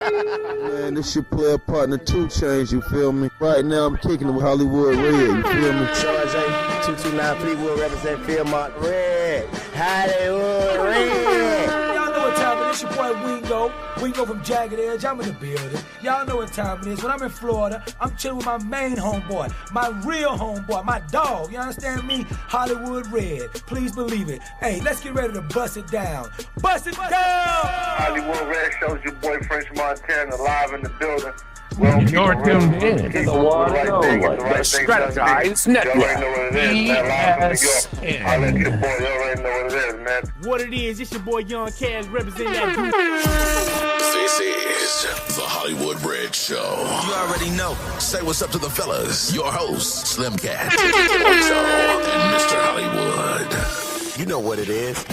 Man, this your player partner 2 Chainz, you feel me? Right now I'm kicking it with Hollywood Red, you feel me? George 229 Fleetwood represent Philmont Red. Hollywood Red. Y'all know what time it is. Your boy Wingo from Jagged Edge. I'm in the building. Y'all know what time it is. When I'm in Florida, I'm chilling with my main homeboy, my real homeboy, my dog. You understand me? Hollywood Red. Please believe it. Hey, let's get ready to bust it down. Bust it down! Hollywood Red shows your boy French Montana live in the building. You're tuned in to the one and only, the Strategized Network. Yes. I'll let your boy, you already know what it is, man. What it is, it's your boy Young Kaz representing that. This is the Hollywood Red Show. You already know. Say what's up to the fellas. Your host, Slim Cat, and Mr. Hollywood. You know what it is.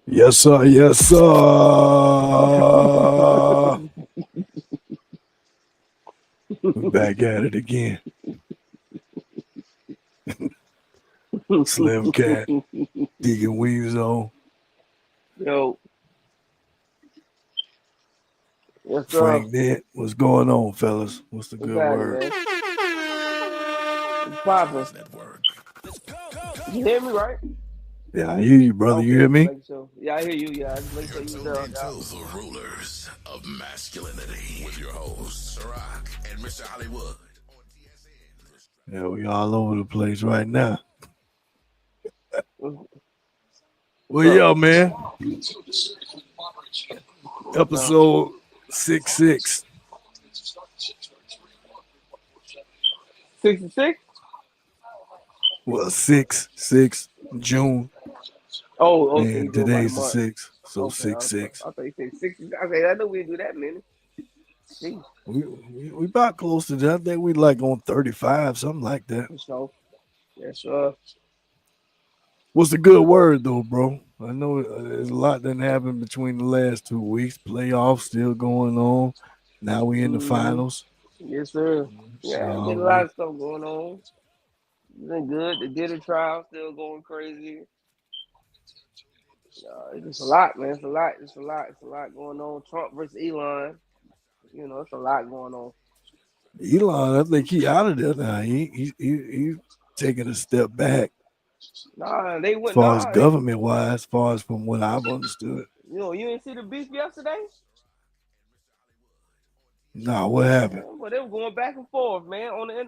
Yes, sir. Yes, sir. We're back at it again. Slim Cat, Deacon Weaves on. Yo. Yes, sir. Frank Dent. What's going on, fellas? What's the good word? It's popping. You hear me, right? Yeah, I hear you, brother. Okay, you hear me? so. Yeah, I hear you. Yeah, I just make sure you The rulers of masculinity with your hosts, Rock and Mr. Hollywood. Yeah, we all over the place right now. Well, yeah, man. Episode 66. 66? Well, 6 June. Oh, okay. And today's the 6th, so okay, 6. I thought you said 60. Okay, I know we didn't do that many. Jeez. We about close to that. I think we like on 35, something like that. So, yes, sir. What's the good word, though, bro? I know there's a lot that happened between the last 2 weeks. Playoffs still going on. Now we in the finals. Yes, sir. Yeah, there's a lot of stuff going on. It's been good. The Diddy trial still going crazy. It's just a lot, man. It's a lot going on. Trump versus Elon. You know, it's a lot going on. Elon, I think he out of there now. He's taking a step back. Nah, they went. As far as government-wise, as far as from what I've understood. You know, you didn't see the beef yesterday? Nah, what happened? Well, they were going back and forth, man, on the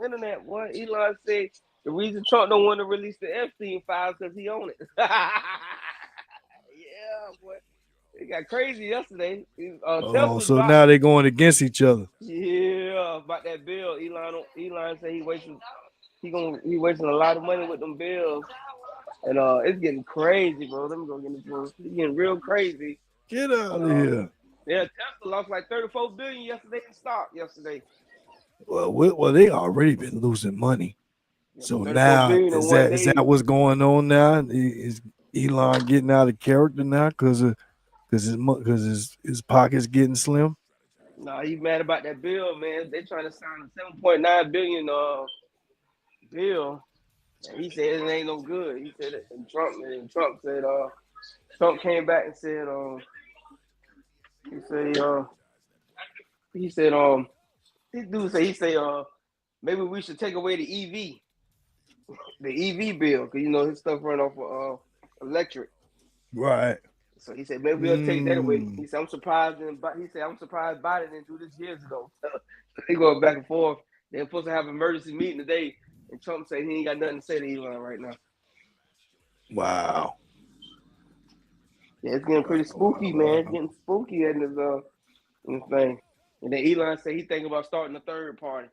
internet. What Elon said, the reason Trump don't want to release the Epstein files because he own it. Yeah, boy. It got crazy yesterday. So now they're going against each other. Yeah, about that bill. Elon said he wasting a lot of money with them bills. And it's getting crazy, bro. Let me go get this one. It's getting real crazy. Get out of here. Yeah, Tesla lost like $34 billion yesterday in stock yesterday. Well, they already been losing money. So now is that what's going on now? Is Elon getting out of character now because his pocket's getting slim? No, he's mad about that bill, man. They trying to sign a $7.9 billion bill. And he said it ain't no good. He said it, and Trump said Trump came back and said maybe we should take away the EV bill, because you know his stuff run off of electric. Right. So he said maybe we'll take that away. He said I'm surprised Biden didn't do this years ago. They go back and forth. They're supposed to have an emergency meeting today, and Trump said he ain't got nothing to say to Elon right now. Wow. Yeah, it's getting pretty spooky, man. It's getting spooky in this thing. And then Elon said he thinking about starting a third party.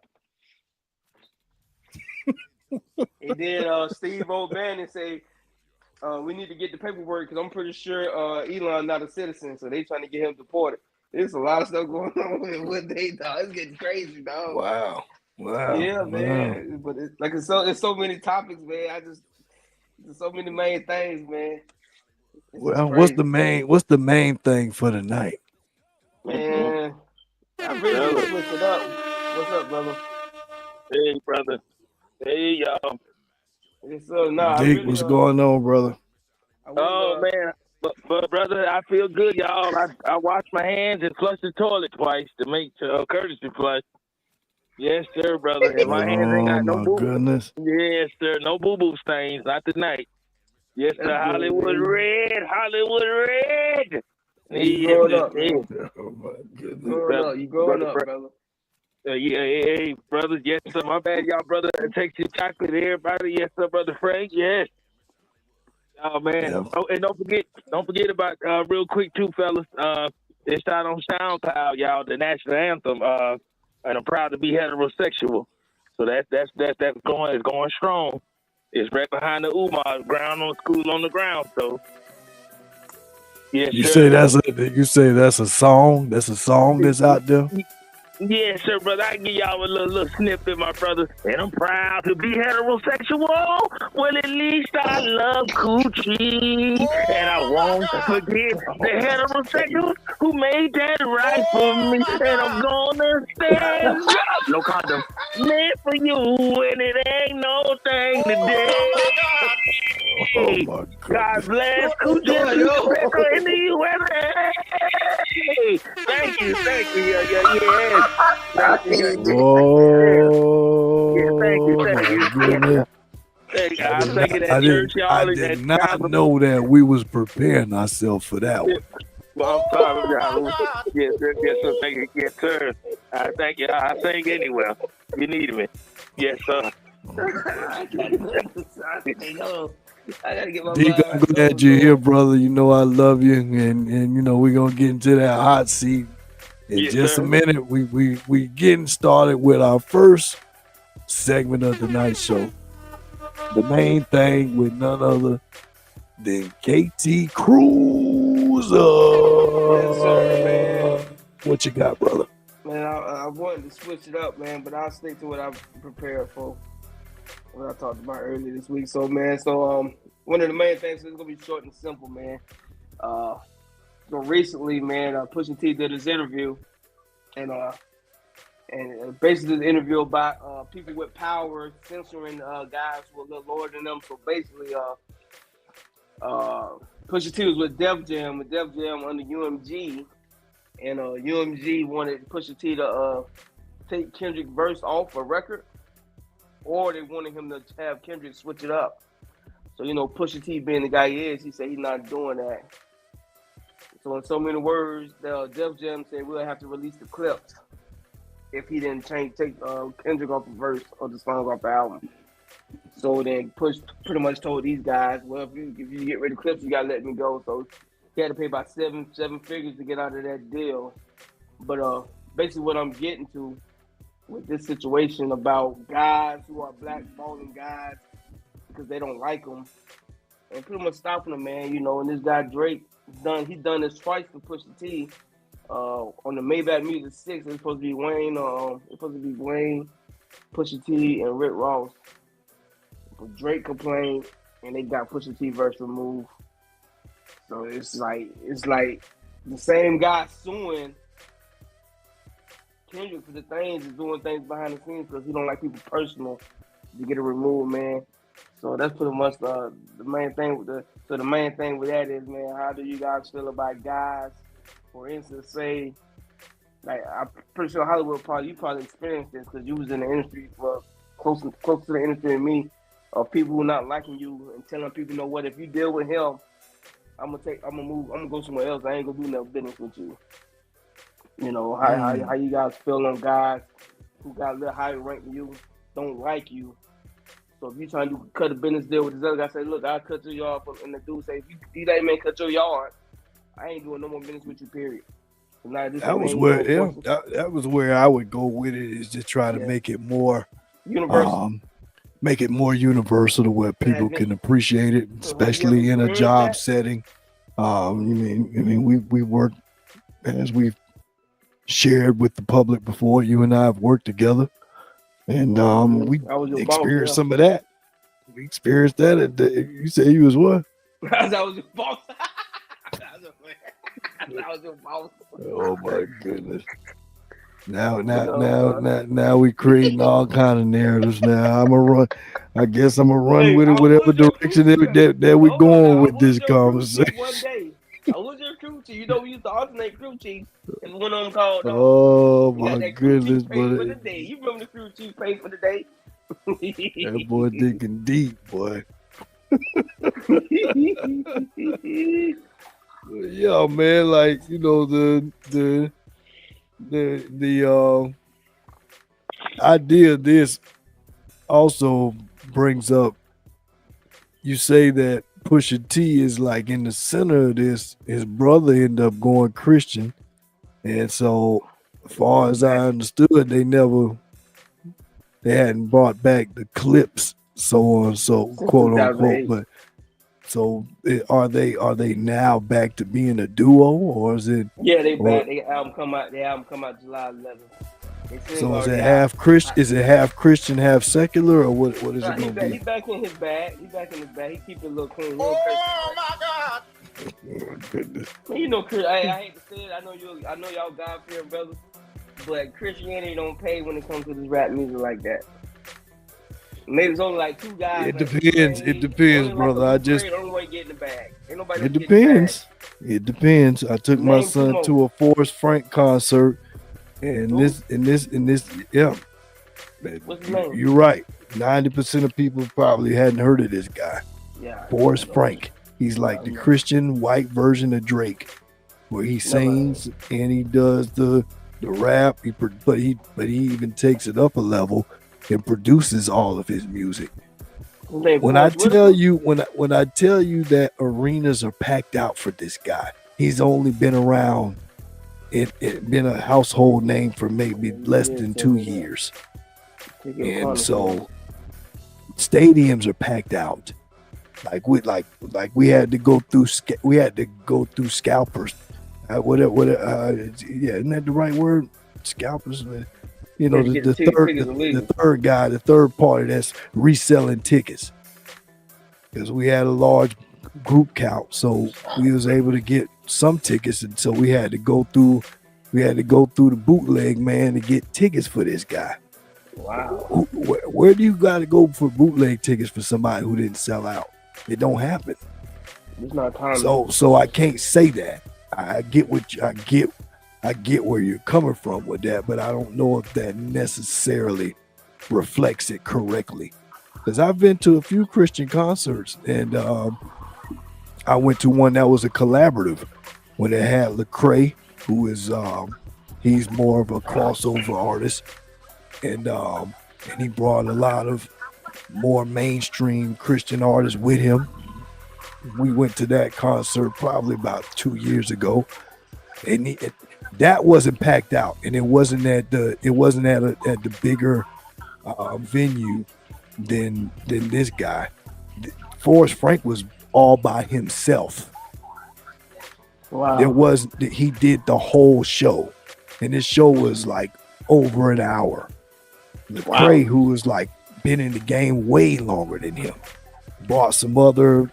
And then Steve O'Bannon say we need to get the paperwork because I'm pretty sure Elon not a citizen, so they trying to get him deported. There's a lot of stuff going on with what they dog. It's getting crazy, dog. Wow. Yeah, man. But it's so many topics, man. There's so many main things, man. Well, what's the main thing for tonight? Man, I really just switched it up. What's up, brother? Hey, brother. Hey, y'all. Yes, sir. Dick, what's going on, brother? Oh, man. But brother, I feel good, y'all. I washed my hands and flushed the toilet twice to make courtesy flush. Yes, sir, brother. And my hands ain't Oh got no my boo. goodness. Yes, sir. No boo stains. Not tonight. Yes, sir. Hollywood red. Hollywood red. You growing up, man. Oh my goodness. You growing up, brother. Hey, brother. Yes, sir. My bad, y'all, brother. Takes your chocolate, everybody. Yes, sir, brother Frank. Yes. Oh man. Yeah. Oh, and don't forget about real quick too, fellas. It's out on SoundCloud, y'all. The national anthem. And I'm proud to be heterosexual. So that's going strong. It's right behind the UMA, ground on school on the ground. So yes, You sir. say that's a song? That's a song that's out there? Yes, sir, brother. I can give y'all a little snippet, my brother. And I'm proud to be heterosexual. Well, at least I love coochie. And I won't forget the heterosexuals who made that right for me. And I'm gonna stand no condom. Man for you, and it ain't no thing today. Oh my God bless Coochie in the USA. Thank you. Yeah. Oh, thank you. Goodness. I did not know that we was preparing ourselves for that one. Well, I'm sorry, y'all. Yes, sir. Thank you. Yes, sir. I thank you. I sing anyway. You need me. Yes, sir. I gotta get my Deke, I'm glad you're here, brother. You know I love you, and you know we're gonna get into that hot seat in just a minute. We getting started with our first segment of the night show. The main thing with none other than KT Cruiser. Yes, sir, man. What you got, brother? Man, I wanted to switch it up, man, but I'll stick to what I'm prepared for. What I talked about earlier this week. So, man, one of the main things is gonna be short and simple, man. So recently, man, Pusha T did his interview, and basically the interview about people with power censoring guys who are a little lower than them. So basically, Pusha T was with Def Jam under UMG, and UMG wanted Pusha T to take Kendrick's verse off a record, or they wanted him to have Kendrick switch it up. So, you know, Pusha T being the guy he is, he said he's not doing that. So in so many words, Def Jam said we'll have to release the clips if he didn't take Kendrick off the verse or the song off the album. So then Push pretty much told these guys, well, if you get rid of clips, you gotta let me go. So he had to pay about seven figures to get out of that deal. But basically what I'm getting to with this situation about guys who are blackballing guys because they don't like them and pretty much stopping them, man. You know, and this guy Drake he done this twice for Pusha T. On the Maybach Music 6, it's supposed to be Wayne, Pusha T, and Rick Ross. But Drake complained, and they got Pusha T verse removed. So it's like the same guy suing Kendrick for the things is doing things behind the scenes because he don't like people personal to get it removed, man. So that's pretty much the main thing the main thing with that is, man, how do you guys feel about guys, for instance, say, like, I'm pretty sure Hollywood you probably experienced this because you was in the industry for close to the industry than me, of people who not liking you and telling people, you know what, if you deal with him, I'm gonna go somewhere else. I ain't gonna do no business with you. You know, how you guys feel on guys who got a little higher rank than you, don't like you. So if you trying to cut a business deal with this other guy, say, look, I'll cut your yard, and the dude say, if you let me cut your yard, I ain't doing no more business with you, period. So that was where I would go with it, is just try to make it more universal. Make it more universal to where people can appreciate it, especially in a job setting. We work, as we've shared with the public before. You and I have worked together, and we experienced some of that. We experienced that. You say you was what? I was your boss. I was your boss. Oh my goodness. Now we creating all kind of narratives. Now I guess I'm gonna run with it, whatever direction that we going with this conversation. One day, was your crew chief? You know, we used to alternate crew chiefs, and one of them called. Oh You got my that crew goodness, chief paid for the but day. You remember the crew chief paid for the day? that boy digging deep, boy. Yeah, man, like you know the idea of this also brings up. You say that Pusha T is like in the center of this. His brother ended up going Christian, and so as far as I understood, they hadn't brought back the clips, so on, so quote unquote. But so are they now back to being a duo, or is it? Yeah, they back. Their album come out July 11th. So is it half Christian? Is it half Christian, half secular, or what is it going to be? He back in his bag. He keep it a little clean. Oh my God! Oh, goodness. You know, Chris. I hate to say it. I know y'all God-fearing brothers, but Christianity don't pay when it comes to this rap music like that. Maybe it's only like two guys. It depends. It depends, brother. I just. Only way get in the bag. Ain't nobody. It depends. It depends. I took my son to a Hwrs Frank concert. And this, yeah. What's his name? You're right. 90% of people probably hadn't heard of this guy. Yeah. Hwrs Frank. He's like the Christian white version of Drake, where he sings and he does the rap. But he even takes it up a level and produces all of his music. When I tell you that arenas are packed out for this guy, he's only been around. It been a household name for maybe less than 2 years, and so stadiums are packed out. We had to go through scalpers. Isn't that the right word? Scalpers. You know, the third guy, the third party that's reselling tickets, because we had a large group count, so we was able to get some tickets, and so we had to go through the bootleg man to get tickets for this guy. Wow. Where do you got to go for bootleg tickets for somebody who didn't sell out? It don't happen. It's not common. So I can't say that. I get where you're coming from with that, but I don't know if that necessarily reflects it correctly. Because I've been to a few Christian concerts, and I went to one that was a collaborative when it had Lecrae, who is he's more of a crossover artist, and he brought a lot of more mainstream Christian artists with him. We went to that concert probably about 2 years ago, and that wasn't packed out, and it wasn't at the bigger venue than this guy. Hwrs Frank was all by himself. Wow. He did the whole show, and this show was like over an hour. Lecrae, who was like been in the game way longer than him, brought some other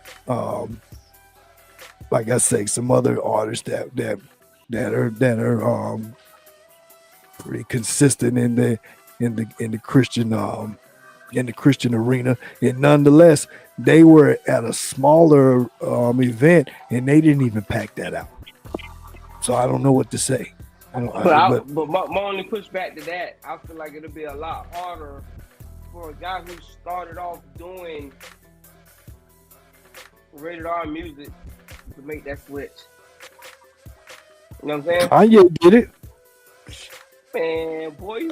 like I say, some other artists that are pretty consistent in the Christian arena, and nonetheless they were at a smaller event and they didn't even pack that out. So I don't know what to say. But my only pushback to that, I feel like it'll be a lot harder for a guy who started off doing rated R music to make that switch. You know what I'm saying? Kanye did it. Man, boy.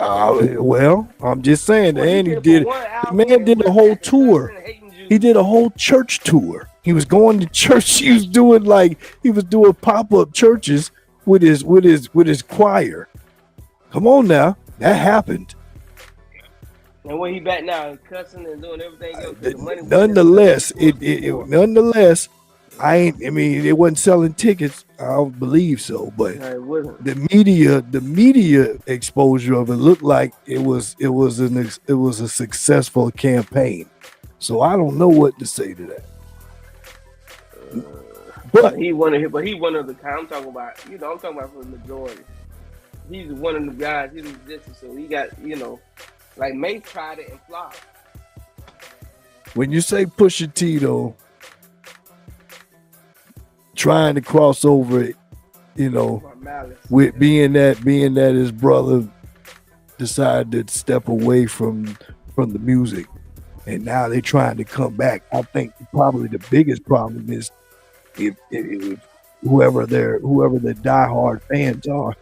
Well, I'm just saying, and he did it. The man did a whole tour. He did a whole church tour. He was going to church. He was doing pop-up churches with his choir. Come on now, that happened. And where he back now, cussing and doing everything else. Nonetheless, it wasn't selling tickets. I don't believe so, but the media exposure of it looked like it was a successful campaign. So I don't know what to say to that. But he one of the guys. I'm talking about for the majority. He's one of the guys. He was this, so he got like Mace tried it and flopped. When you say Pusha T though, trying to cross over, you know, with being that his brother decided to step away from the music, and now they're trying to come back. I think probably the biggest problem is if whoever the diehard fans are,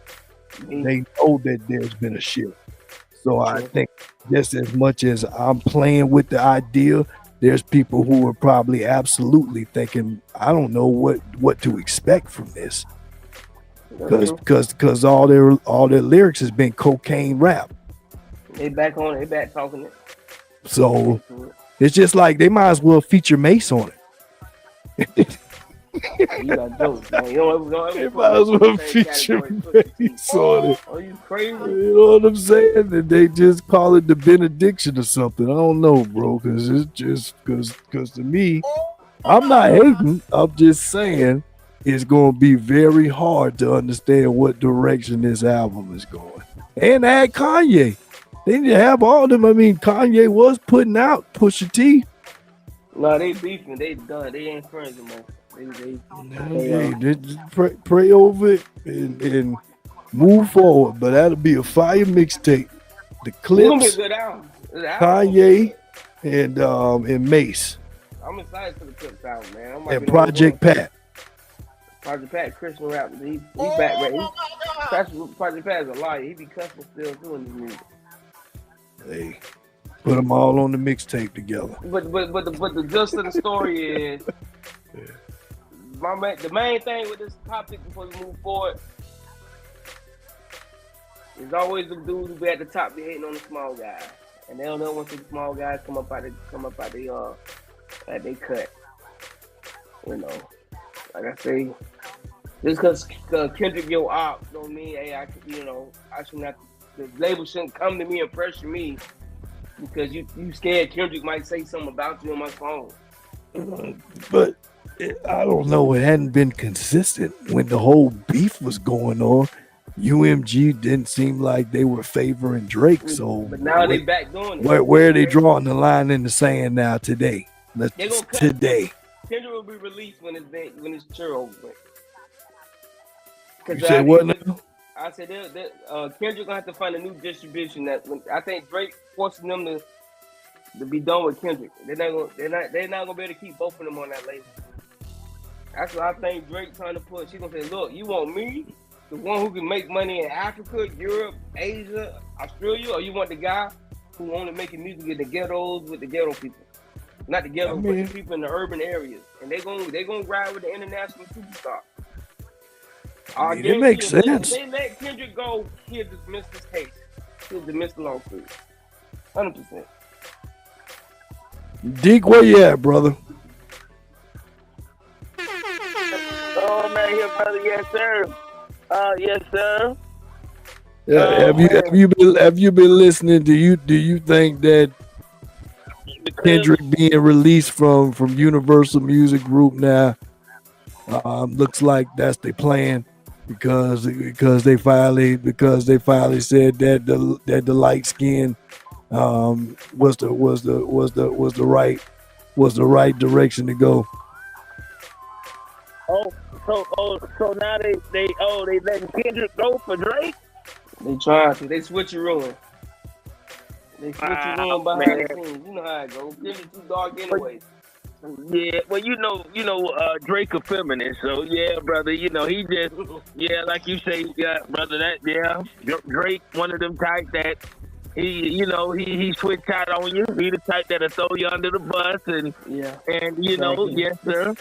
they know that there's been a shift. So I think just as much as I'm playing with the idea, there's people who are probably absolutely thinking, I don't know what to expect from this, because all their lyrics has been cocaine rap. They back talking it. So it's just like they might as well feature Mace on it. You got jokes, man. You don't They might as well feature Mace on it. Are you crazy? You know what I'm saying? And they just call it the benediction or something. I don't know, bro, because it's just because to me, I'm not hating. I'm just saying it's going to be very hard to understand what direction this album is going. And add Kanye. They need to have all of them. I mean, Kanye was putting out Pusha T. No, they beefing. They done. They ain't friends anymore. They just pray over it and move forward. But that'll be a fire mixtape. The Clips, Kanye, and Mace. I'm excited for the Clips album, man. And Project Pat. Project Pat, Christian rap. He back, man. Project Pat is a liar. He be cussing still doing this music. Hey, put them all on the mixtape together. But the gist of the story is, the main thing with this topic before we move forward is always the dudes who be at the top be hating on the small guys, and they don't know once the small guys come up out they cut. You know, like I say, just because Kendrick your op don't mean I should not. The label shouldn't come to me and pressure me because you scared Kendrick might say something about you on my phone. But I don't know. It hadn't been consistent when the whole beef was going on. UMG didn't seem like they were favoring Drake. So, but now they back doing it. Where are they drawing the line in the sand now today? Today. Kendrick will be released when it's tour over. You said what now? I said Kendrick gonna have to find a new distribution. I think Drake forcing them to be done with Kendrick. They're not gonna be able to keep both of them on that label. That's what I think Drake trying to push. He's gonna say, look, you want me, the one who can make money in Africa, Europe, Asia, Australia, or you want the guy who only making music in the ghettos with the ghetto people? Not the ghettos, but the people in the urban areas. And they gonna ride with the international superstar. It makes sense. They let Kendrick go, he'll dismiss this case. He'll dismiss the lawsuit. 100%. Deke, where you at, brother? Oh man, here, brother. Yes, sir. Yes, sir. Yeah, have you been listening? Do you think that Kendrick being released from Universal Music Group now looks like that's their plan? Because they finally said that the light skin was the right direction to go. So now they letting Kendrick go for Drake? They trying to. They switcherooing. They switcherooing behind the scenes. You know how it goes. Kendrick too dark anyway. Yeah, well, you know, Drake a feminist, so yeah, brother, he just, like you say, brother, Drake, one of them type that he switch out on you. He the type that'll throw you under the bus, and yes, sir,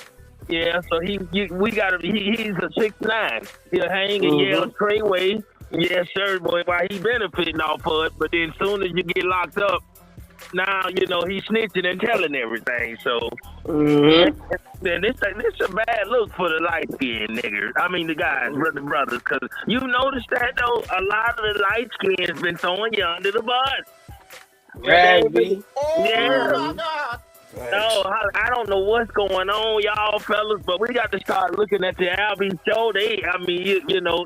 yeah. So he's a 6'9". He'll hang and yell straightway, yes, sir, boy, while he benefiting off of it. But then soon as you get locked up, now, he's snitching and telling everything. So, then this a bad look for the light-skinned niggers. I mean, the guys, brothers, because you notice that, though, a lot of the light-skins been throwing you under the bus. Raspy. Yeah. No, I don't know what's going on, y'all fellas, but we got to start looking at the Albie show.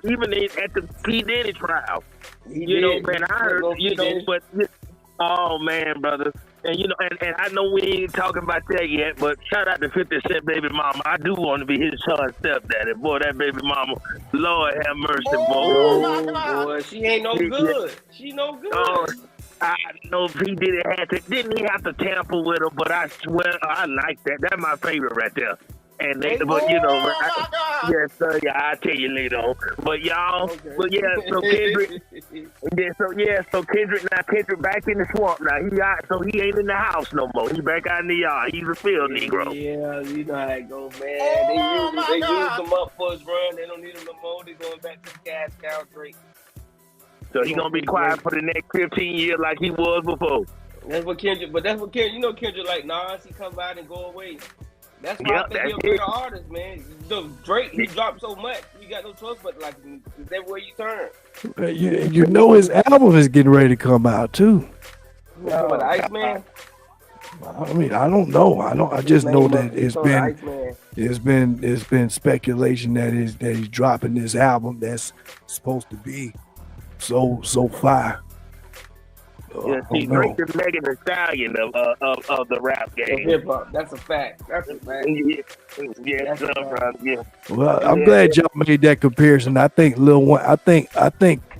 Even at the P. Diddy trial. Man, I heard, but... Oh man, brother! And and I know we ain't talking about that yet, but shout out to 50 Cent baby mama. I do want to be his son's stepdaddy. Boy, that baby mama, Lord have mercy, boy. Oh, boy, she ain't no good. She no good. I know if he didn't he have to tamper with her, but I swear I like that. That's my favorite right there. And yes, sir, I'll tell you later on. But y'all, but yeah, so Kendrick, so Kendrick back in the swamp now. He out, so he ain't in the house no more. He back out in the yard. He's a field Negro. Yeah, you know how it go, man. They use him up for his run. They don't need him no more. They going back to the cash cow Drake. So he gonna be quiet for the next 15 years like he was before. That's what Kendrick. Kendrick like Nas. He come out and go away. That's why I think he's a great artist, man. Drake, he dropped so much, you got no choice but like everywhere you turn. You know his album is getting ready to come out too. What, Iceman? I mean, I don't know. I just know that it's been speculation that he's dropping this album that's supposed to be so fire. Yeah, see, Drake is Megan Thee Stallion of the rap game. Hip hop, that's a fact. That's a fact. Yeah. Well, I'm glad y'all made that comparison. I think Lil Wayne. I think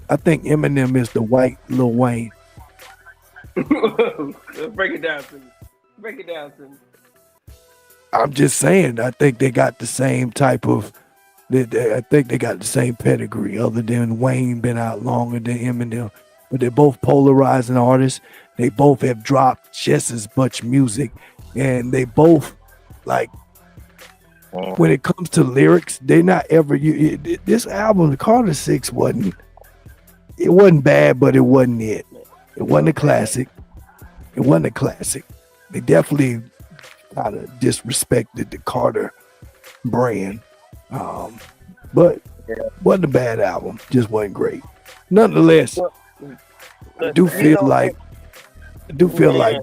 Eminem is the white Lil Wayne. Break it down to me. I'm just saying. I think they got the same type of. I think they got the same pedigree, other than Wayne been out longer than Eminem. But they're both polarizing artists. They both have dropped just as much music, and they both like. When it comes to lyrics, they're not ever. This album, the Carter 6, wasn't bad, but it wasn't it. It wasn't a classic. They definitely kind of disrespected the Carter brand, but wasn't a bad album. Just wasn't great. Nonetheless. I do feel like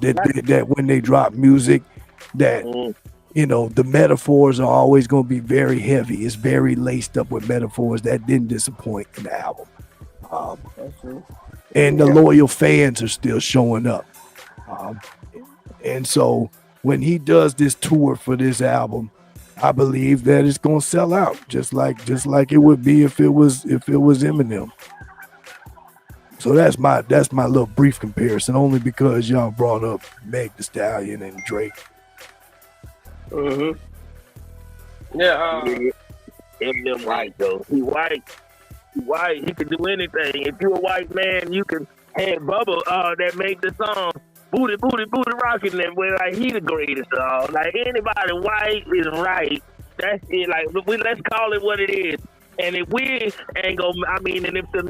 that when they drop music, that the metaphors are always going to be very heavy. It's very laced up with metaphors that didn't disappoint in the album. And the loyal fans are still showing up. And so when he does this tour for this album, I believe that it's going to sell out just like it would be if it was Eminem. So that's my little brief comparison, only because y'all brought up Meg Thee Stallion and Drake. Yeah, Eminem white though. He white. He can do anything. If you're a white man, you can have Bubba that make the song Booty Rockin' that way. Like he the greatest dog. Like anybody white is right. That's it. Like let's call it what it is. And if we ain't gonna, and if the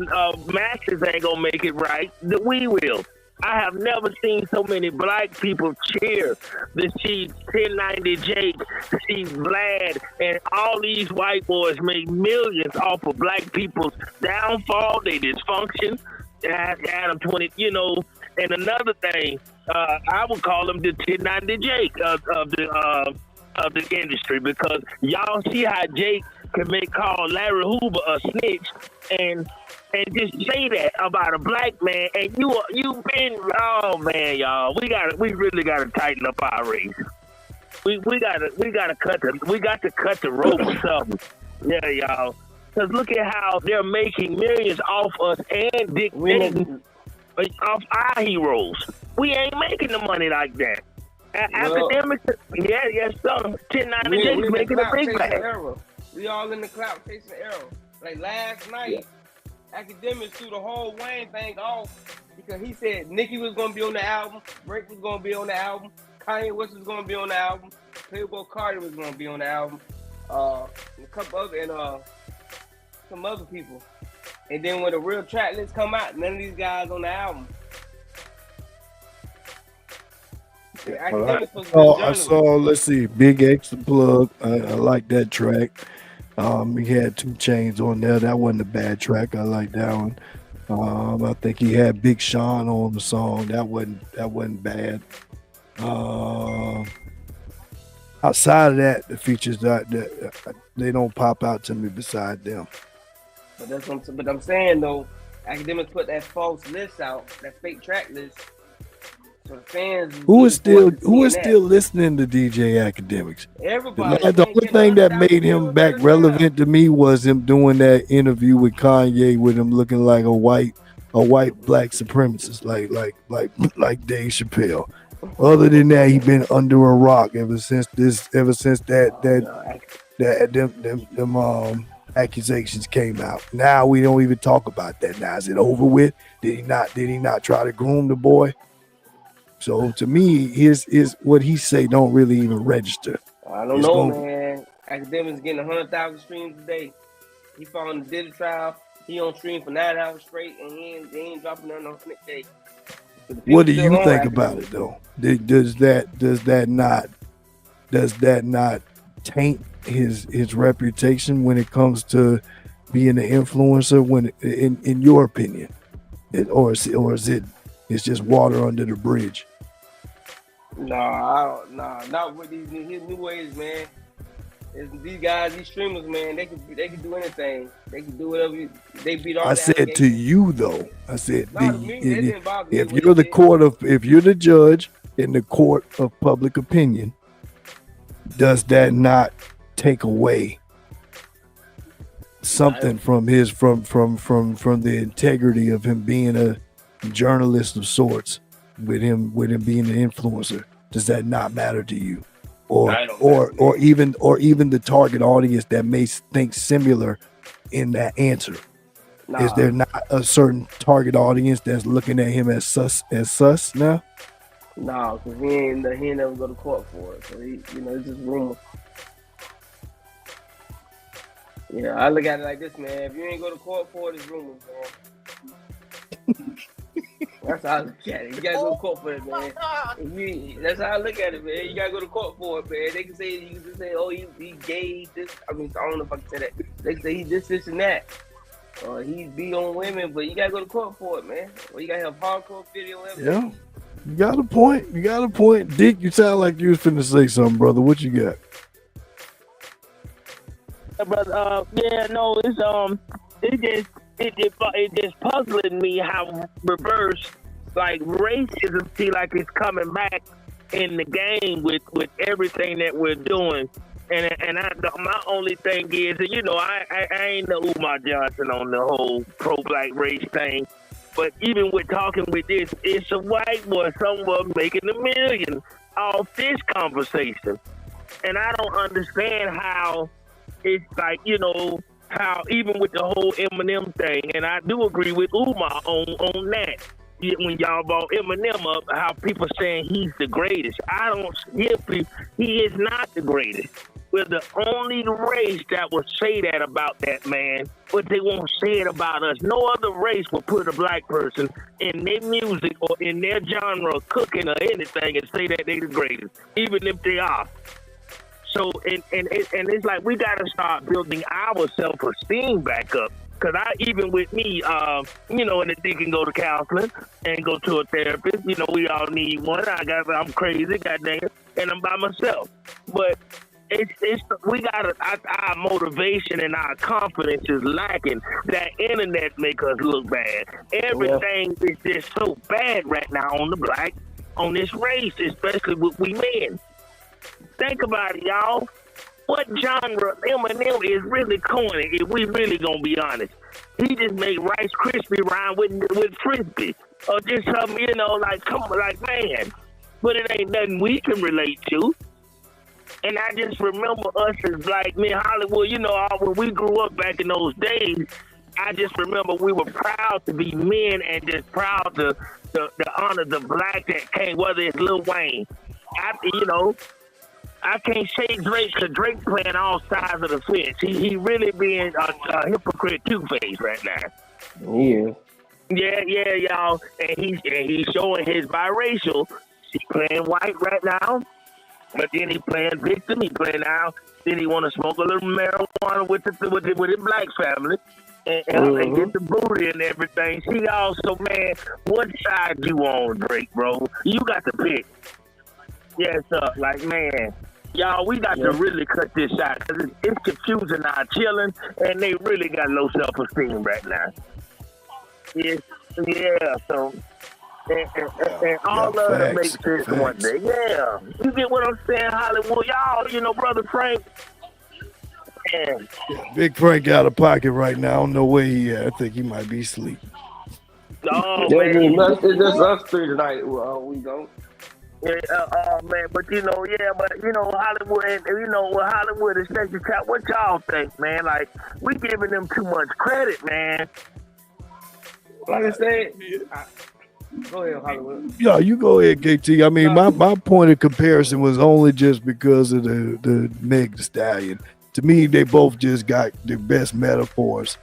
masses ain't gonna make it right, then we will. I have never seen so many black people cheer to see 1090 Jake, see Vlad, and all these white boys make millions off of black people's downfall, their dysfunction. Adam 20, And another thing, I would call them the 1090 Jake of the industry, because y'all see how Jake can call Larry Hoover a snitch and just say that about a black man, and you been, oh man, y'all, we really gotta tighten up our race. We got to cut the rope or something. Yeah, y'all. Cause look at how they're making millions off us and dictating off our heroes. We ain't making the money like that. Academics, yes, sir. 1090 Jake making a big bag. We all in the clout chasing the arrow. Like last night, Academics threw the whole Wayne thing off because he said Nicki was gonna be on the album, Drake was gonna be on the album, Kanye West was gonna be on the album, Playboy Cardi was gonna be on the album, a couple other some other people. And then when the real track list come out, none of these guys on the album. I saw, let's see, Big X the Plug. I like that track. He had 2 Chainz on there. That wasn't a bad track. I like that one. I think he had Big Sean on the song. That wasn't bad. Outside of that, the features they don't pop out to me beside them. But I'm saying though, Academics put that false list out, that fake track list. So the fans who is still that. listening to DJ Academics? Everybody. The only thing that made him back relevant to me was him doing that interview with Kanye with him looking like a white black supremacist, like Dave Chappelle. Other than that, he been under a rock ever since them accusations came out. Now we don't even talk about that. Now is it over with? Did he not try to groom the boy? So to me, his what he say don't really even register. I don't know, man. Academics getting 100,000 streams a day. He found the Diddy trial. He on stream for 9 hours straight, and he ain't dropping nothing on Snick Day. What do you think about it though? Does that not taint his reputation when it comes to being an influencer? When in your opinion, or is it? It's just water under the bridge. Nah, not with his new ways, man. These guys, these streamers, man, they can do anything. They can do whatever. They beat all. I said to you though. I said if you're the judge in the court of public opinion, does that not take away something from the integrity of him being a journalist of sorts, with him being an influencer? Does that not matter to you, or even the target audience that may think similar in that answer? Is there not a certain target audience that's looking at him as sus now? No, because he never go to court for it. So it's just rumor. Yeah, I look at it like this, man. If you ain't go to court for it, it's rumors, man. That's how I look at it. You gotta go to court for it, man. That's how I look at it, man. You gotta go to court for it, man. They can say, oh, he gay, this. I mean, I don't know if I can say that. They can say he this, and that. Or he be on women, but you gotta go to court for it, man. Or you gotta have hardcore video evidence. Yeah, you got a point. Dick, you sound like you was finna say something, brother. What you got? But it just puzzling me how reverse like racism see like it's coming back in the game with everything that we're doing. And my only thing is, I ain't no Umar Johnson on the whole pro-black race thing. But even with talking with this, it's a white boy somewhere making $1 million off this conversation. And I don't understand how it's like, how even with the whole Eminem thing, and I do agree with Umar on that. When y'all brought Eminem up, how people saying he's the greatest. I don't hear people. He is not the greatest. We're the only race that will say that about that man, but they won't say it about us. No other race will put a black person in their music or in their genre, cooking or anything, and say that they the greatest, even if they are. So, and it's like we got to start building our self-esteem back up. Because even with me, and the dick can go to counseling and go to a therapist. We all need one. I'm crazy, goddamn, and I'm by myself. But we got our motivation and our confidence is lacking. That internet make us look bad. Everything is just so bad right now on this race, especially with we men. Think about it, y'all. What genre Eminem is really corny if we really gonna be honest? He just made Rice Krispie rhyme with Frisbee. Or just something, man. But it ain't nothing we can relate to. And I just remember us as black men, Hollywood, when we grew up back in those days, I just remember we were proud to be men and just proud to honor the black that came, whether it's Lil Wayne. I can't say Drake because Drake playing all sides of the fence. He really being a hypocrite two-face right now. Yeah. Yeah, y'all. And he's showing his biracial. He playing white right now, but then he playing victim. He playing now. Then he want to smoke a little marijuana with his black family and get the booty and everything. He also, man, what side you on, Drake, bro? You got to pick. Yes, man. Y'all, we got to really cut this out because it's confusing our children, and they really got low self-esteem right now. Yeah, so and all of it makes sense one day. Yeah, you get what I'm saying, Hollywood. Y'all, brother Frank. Man. Yeah, Big Frank out of pocket right now. I don't know where he at. I think he might be asleep. Oh, Yeah, man. it's just us three tonight. We go. Yeah, man, but Hollywood, and with Hollywood and Station Chat, what y'all think, man? Like, we giving them too much credit, man. Like I said, go ahead, Hollywood. Yeah, you go ahead, KT. I mean, my point of comparison was only just because of the Meg Thee Stallion. To me, they both just got the best metaphors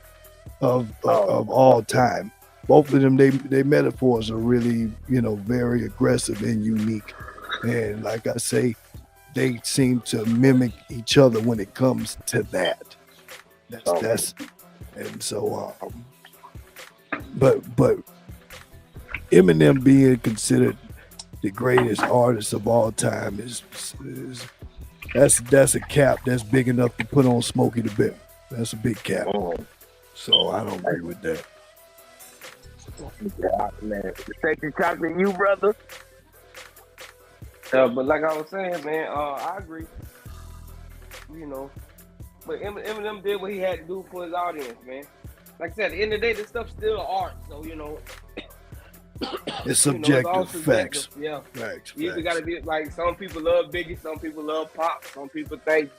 of all time. Both of them, they metaphors are really, very aggressive and unique. And like I say, they seem to mimic each other when it comes to that. That's and so but Eminem being considered the greatest artist of all time is that's a cap that's big enough to put on Smokey the Bear. That's a big cap. So I don't agree with that. Yeah, man. Station Chocolate, you brother. But like I was saying, man, I agree. But Eminem did what he had to do for his audience, man. Like I said, at the end of the day, this stuff's still art. So it's subjective. It's facts. Yeah, facts. You either gotta be like, some people love Biggie, some people love Pop, some people think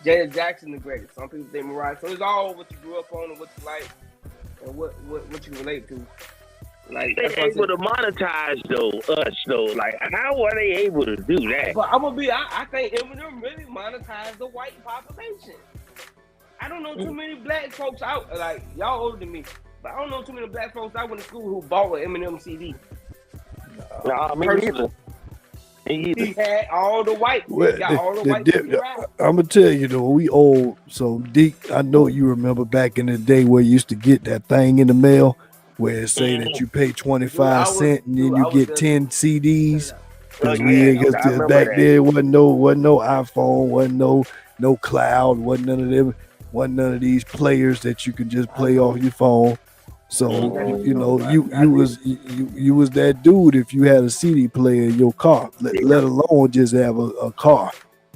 Janet Jackson the greatest, some people think Mariah. So it's all what you grew up on and what you like and what you relate to. Like, they able to monetize us though. Like, how are they able to do that? But I think Eminem really monetized the white population. I don't know too many black folks out, like, y'all older than me, but I don't know too many black folks I went to school who bought an Eminem CD. No, me neither. He had all the white. I'm gonna tell you though, we old, so deep. I know you remember back in the day where you used to get that thing in the mail where it say that you pay 25 cents and then you get 10 CDs. Because back there wasn't no iPhone, wasn't no cloud, wasn't none of these players that you could just play off your phone. So you was that dude if you had a CD player in your car, let alone just have a car.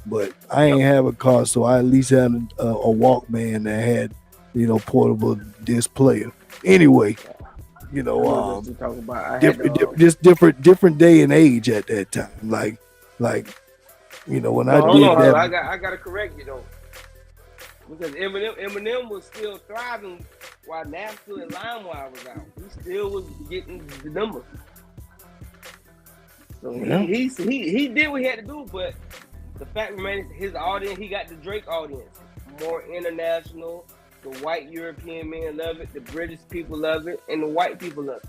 But I ain't have a car, so I at least had a Walkman that had portable disc player. Anyway, different day and age at that time. Like when I did that. I gotta correct you though, because Eminem was still thriving while Napster and LimeWire was out. He still was getting the numbers. So he did what he had to do, but the fact remains, his audience, he got the Drake audience, more international. The white European men love it, the British people love it, and the white people love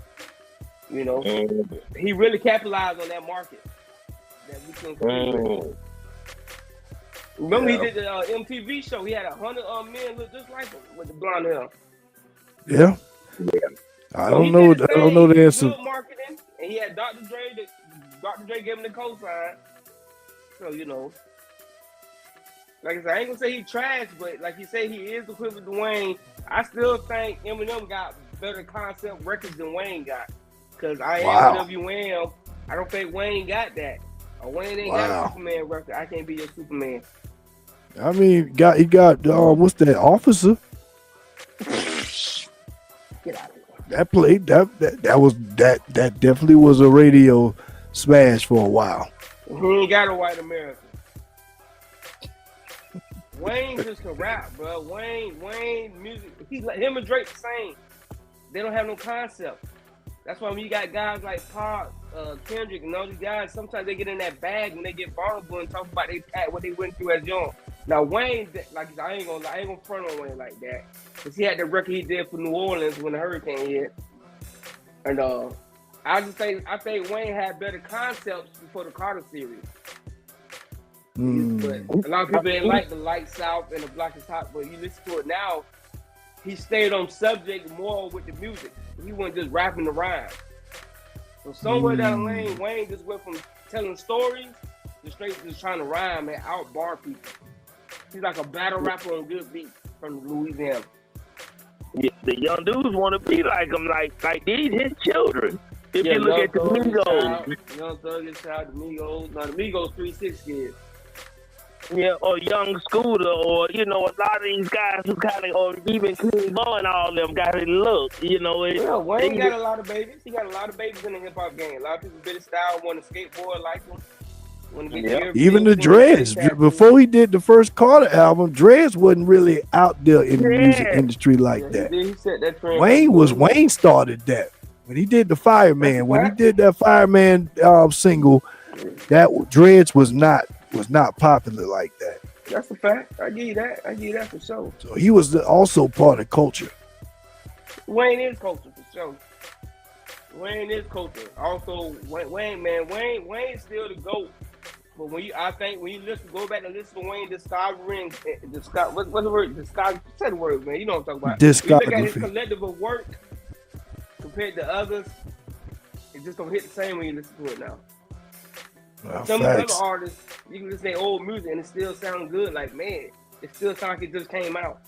it. He really capitalized on that market that we couldn't compete with. Remember, he did the MTV show. He had 100 men look just like him with the blonde hair. Yeah. I don't know the answer. Marketing, and he had Dr. Dre. Dr. Dre gave him the cosign. So like I said, I ain't gonna say he trash, but like you say, he is equivalent to Wayne. I still think Eminem got better concept records than Wayne got. Cause I am WM. I don't think Wayne got that. Or Wayne ain't got a Superman record. I Can't Be Your Superman. I mean, he got what's that, Officer? Get out of here. That played that definitely was a radio smash for a while. He ain't got a white American. Wayne just can rap, bro. Wayne music. Him and Drake the same. They don't have no concept. That's why when you got guys like Pop, Kendrick, and all these guys, sometimes they get in that bag when they get vulnerable and talk about what they went through as young. Now Wayne, like I ain't gonna front on Wayne like that, cause he had the record he did for New Orleans when the hurricane hit, and I think Wayne had better concepts before the Carter series. But a lot of people didn't like the Lights Out and the Block is Hot, but you listen to it now, he stayed on subject more with the music. He wasn't just rapping the rhyme. So somewhere down the lane, Wayne just went from telling stories to straight just trying to rhyme and out-bar people. He's like a battle rapper on good beat from Louisiana. Yeah, the young dudes want to be like him, like these his children. If you look at the Migos. Young Thug and Child, the Migos. Now, the Migos 3-6 kids. Yeah, or Young Scooter, or, you know, a lot of these guys who kind of, or even King Bo and all them got it look, you know. Yeah, Wayne got a lot of babies. He got a lot of babies in the hip-hop game. A lot of people bit his style, want to skateboard like him. Even the Dreads, before he did the first Carter album, Dreads wasn't really out there in the music industry like that. He set that trend. Wayne started that when he did the Fireman. When he did that Fireman single, that Dreads was not popular like that. That's a fact. I give you that for sure. So he was also part of culture. Wayne is culture for sure. Wayne is culture. Also, Wayne's still the GOAT. But when you go back and listen to Wayne discography, what's the word? Discography. Say the word, man. You know what I'm talking about. Discography. You look at his collective of work compared to others, it just don't hit the same when you listen to it now. Some of the other artists, you can listen to their old music and it still sounds good. Like, man, it still sounds like it just came out.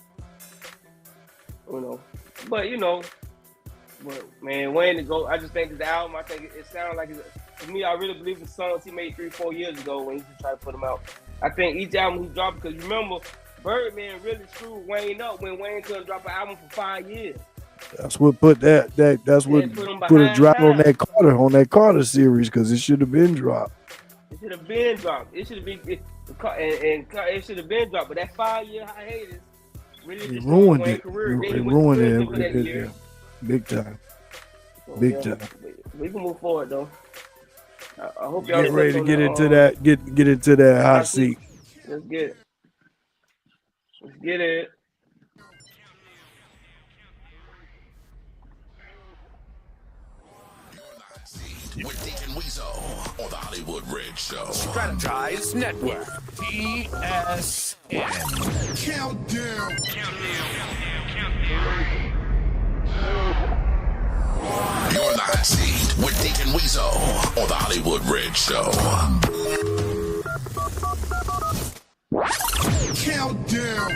You know, but man, Wayne the GOAT. I just think his album. I think it sounds like to me. I really believe the songs he made 3-4 years ago when he just tried to put them out. I think each album he dropped, because remember, Birdman really screwed Wayne up when Wayne couldn't drop an album for 5 years. That's what put a drop on that Carter series, because it should have been dropped. It should have been dropped. It should have been it should have been dropped. But that 5-year hiatus really ruined Wayne's it. career. It ruined it. Big time. Big time. We can move forward though. I hope y'all get ready to get into that. Get into that hot seat. Let's get it. Let's get it. With Deacon Weezo on the Hollywood Red Show. Strategize Network. ESN. Countdown. You're in the hot seat with Deacon Weezo on the Hollywood Red Show. Countdown.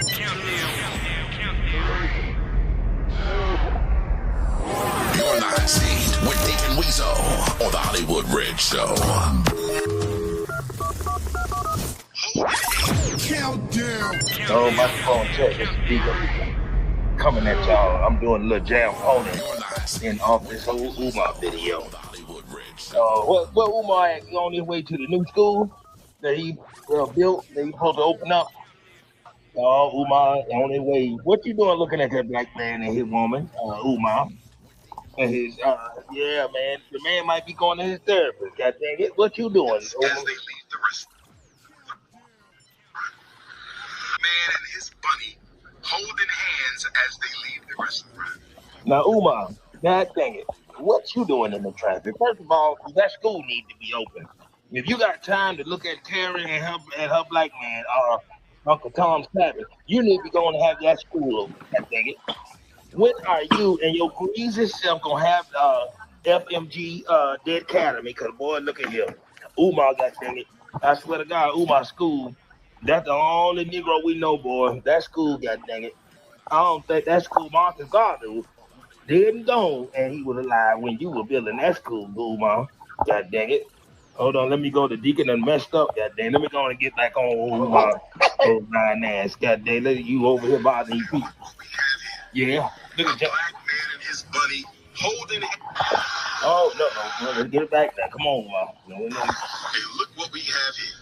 You're in the hot seat with Deacon Weezo on the Hollywood Red Show. Countdown. Oh, my phone check. It's Deacon. Coming at y'all. I'm doing a little jam holding in off this whole Umar video. What Umar on his way to the new school that he built, that he's supposed to open up? Umar on his way. What you doing looking at that black man and his woman, Umar? And his, yeah, man, the man might be going to his therapist. God dang it, what you doing? As they leave the restaurant. Man and his bunny holding hands as they leave the restaurant. Now, Umar, God dang it, what you doing in the traffic? First of all, that school needs to be open. If you got time to look at Terry and her black man, Uncle Tom Savage, you need to be going to have that school open. God dang it. When are you and your greasy self gonna have FMG Dead Academy? Cause boy, look at him, Umar, God dang it! I swear to God, Umar school. That's the only Negro we know, boy. That school, God dang it! I don't think that school Marcus Gardner dead and gone, and he was alive when you were building that school, Umar. God dang it! Hold on, let me go to Deacon and messed up. God dang, let me go and get back on Umar. Oh, nine ass, God dang, let you over here bothering you people. Yeah, look at that. Black man and his bunny holding it. Oh, no, let's get it back now. Come on, Mom. No. Hey, look what we have here.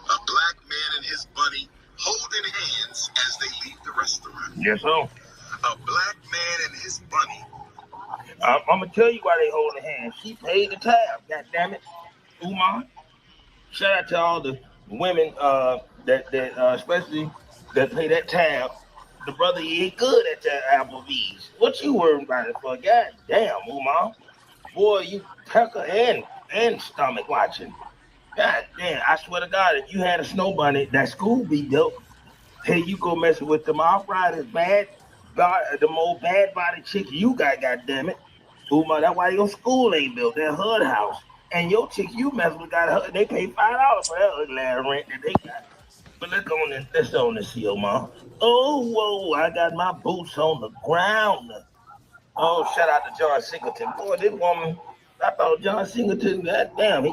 A black man and his bunny holding hands as they leave the restaurant. Yes, sir. A black man and his bunny. I'm going to tell you why they holding hands. She paid the tab, God damn it. Umar. Shout out to all the women that especially that pay that tab. The brother, he ain't good at that Applebee's. What you worried about it for? God damn, Umar. Boy, you pecker and stomach watching. God damn, I swear to God, if you had a snow bunny, that school be built. Hey, you go messing with them outriders, the more bad body chick you got, God damn it. Umar, that's why your school ain't built, that hood house. And your chick you messing with got they pay $5 for that ugly rent that they got. But let's on this here, Mom. Oh, whoa, I got my boots on the ground. Oh, shout out to John Singleton. Boy, this woman, I thought John Singleton, goddamn, I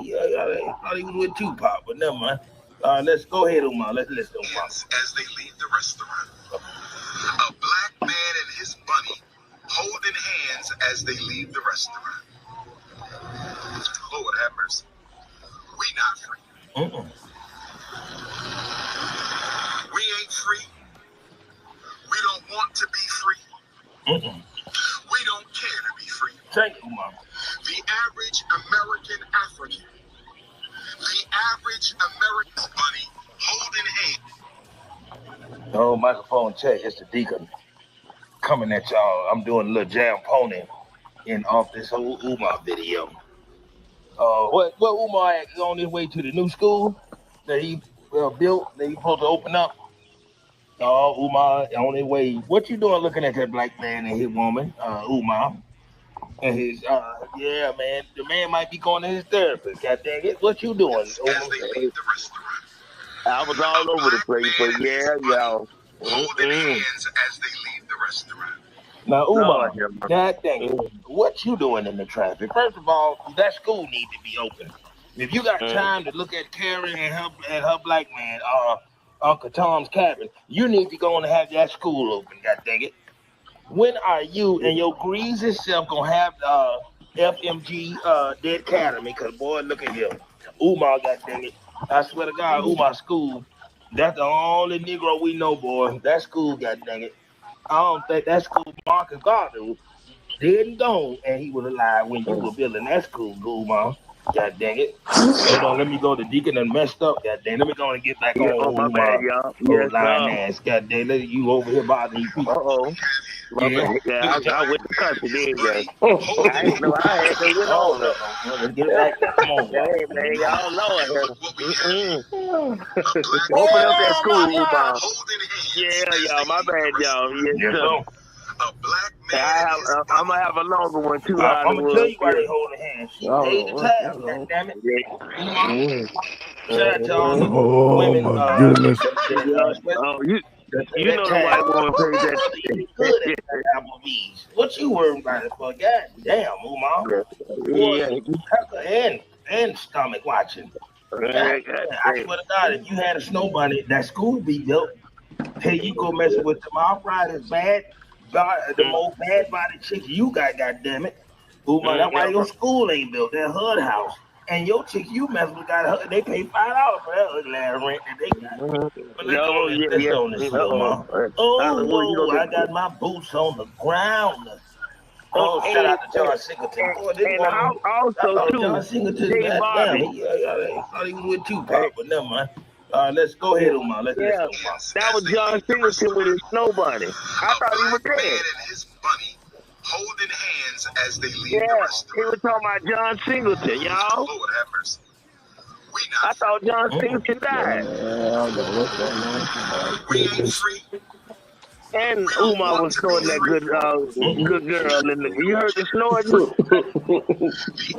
thought he was with Tupac, but never mind. Let's go ahead, Umar. Let's listen, Umar. As they leave the restaurant, a black man and his bunny holding hands as they leave the restaurant. Lord have mercy. We not free. We ain't free. We don't want to be free. We don't care to be free. Thank you, Umar. The average American African, the average American bunny holding hands. Oh, microphone check. It's the Deacon coming at y'all. I'm doing a little jam pony off this whole Umar video. What Umar is on his way to the new school that he built, that he's supposed to open up. Umar on his way. What you doing looking at that black man and his woman, Umar? And his, yeah, man, the man might be going to his therapist. God dang it. What you doing, As they leave the restaurant, I was all over the place, but yeah, y'all. holding hands as they leave the restaurant. Now, Umar, God dang it. What you doing in the traffic? First of all, that school need to be open. If you got time to look at Karen and her black man, Uncle Tom's cabin, you need to go and have that school open, god dang it. When are you and your greasy self gonna have FMG the academy? Cause boy, look at him. Umar, god dang it. I swear to God, Umar school, that's the only Negro we know, boy. That school, god dang it. I don't think that school Marcus Gardner dead and gone, and he was alive when you were building that school, Umar. God dang it. Hold on, let me go to Deacon and messed up. God dang, let me go and get back on. My bad, y'all. Yes, lying ass. God dang, you over here bothering you people. Yeah, I went to country, did I didn't know I had to get on. Let's get it back there. Come on. Hey, man, y'all know it. Open up that school, Umar. Yeah, y'all, my bad, y'all. Yes, sir. A black man. I'm gonna have a longer one too. I'm gonna tell you why they holding hands. She paid the tab, damn it. Shout out to all the women. My goodness. You know the white woman pays that. What you worried about it for? God damn, Umar. Yeah. And stomach watching. I swear to God, if you had a snow bunny, that school be built. Hey, you go messing with the arthritis bad. The most bad body chick you got, goddammit. Umar, that's why your school ain't built. That HUD house. And your chick you mess with got HUD. They pay $5 for that ugly ass rent that they got. But let's go on this Umar. I got my boots on the ground. Shout out to John Singleton. And also, too, John Singleton, goddamn, he thought he was with Tupac, but never mind. Let's go ahead, Umar. Let's go. That was John Singleton with his snow bunny. I thought he was dead. Man and his bunny holding hands as they leave the He restaurant. was talking about John Singleton, y'all. Lord have mercy. We I not thought John Singleton died. We ain't free. And Umar was snoring that good girl in the. You heard the snoring?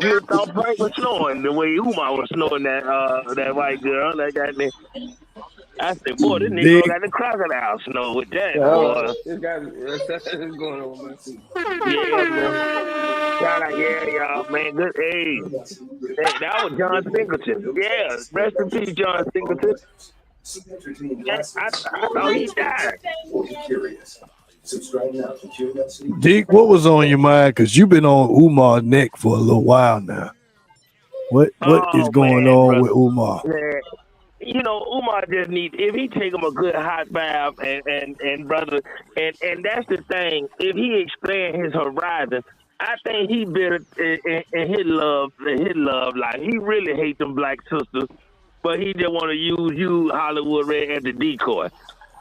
You thought Frank was snoring the way Umar was snoring that white girl. That nigga. I said, boy, this nigga got the crocodile snore with that. Boy. That's going on, man. Yeah, man. Shout out, y'all, man. Good. Hey, that was John Singleton. Yeah, rest in peace, John Singleton. I thought he died. Deke, what was on your mind? Because you've been on Umar's neck for a little while now. What is going on with Umar? Man. You know, Umar just needs, if he take him a good hot bath and brother, and that's the thing, if he expand his horizon, I think he better in his love life. He really hates them black sisters, but he just want to use you, Hollywood Red, as a decoy.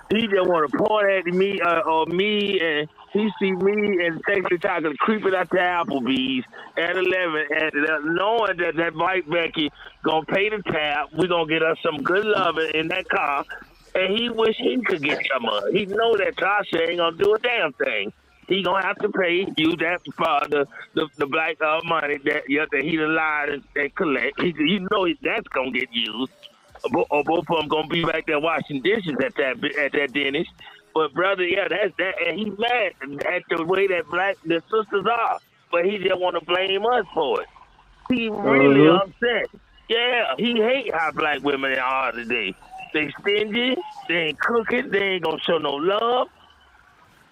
He just want to point at me or me, and he see me and sexually talking, creeping out to Applebee's at 11, and knowing that white Becky gonna pay the tab, we gonna get us some good loving in that car, and he wish he could get some of it. He know that Tasha ain't gonna do a damn thing. He gonna have to pay you that for the black money that he done lied and collect. You know that's gonna get used. Or both of them gonna be back there washing dishes at that dentist. But brother, that's that, and he's mad at the way that the sisters are. But he just want to blame us for it. He really upset. Yeah, he hate how black women are today. They stingy, they ain't cooking, they ain't gonna show no love.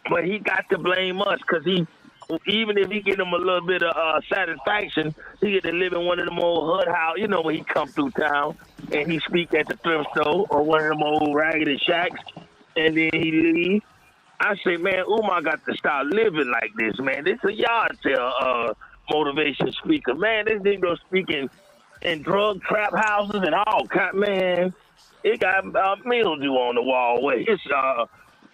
But he got to blame us because even if he get him a little bit of satisfaction, he get to live in one of them old hood house. You know, when he come through town and he speak at the thrift store or one of them old raggedy shacks, and then he leave. I say, man, Umar got to start living like this, man. This a yard sale motivation speaker. Man, this nigga speaking in drug trap houses and all kind. Man, it got mildew on the wall. It's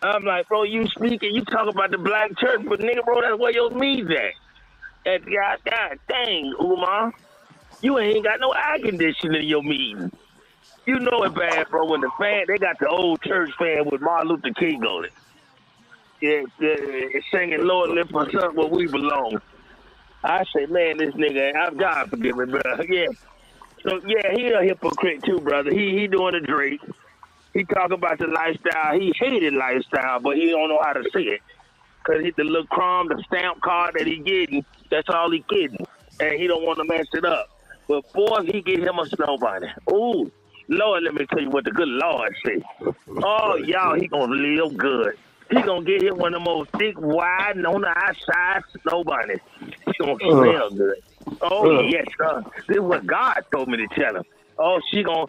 I'm like, bro, you speaking, you talk about the black church, but nigga, bro, that's where your meat's at. God dang, Umar, you ain't got no air conditioning in your meeting. You know it bad, bro. When the fan, they got the old church fan with Martin Luther King on it. Yeah, singing, Lord, lift us up where we belong. I say, man, this nigga, God forgive me, brother. Yeah. So, yeah, he a hypocrite too, brother. He doing the Drake. He talk about the lifestyle. He hated lifestyle, but he don't know how to say it. Because the little crumb, the stamp card that he getting, that's all he getting. And he don't want to mess it up. But, boy, he get him a snow bunny. Ooh, Lord, let me tell you what the good Lord say. Oh, y'all, he going to live good. He going to get him one of the most thick, wide, and on the outside snow bunnies. He going to smell good. Oh, yes, sir. This is what God told me to tell him. Oh, he ain't going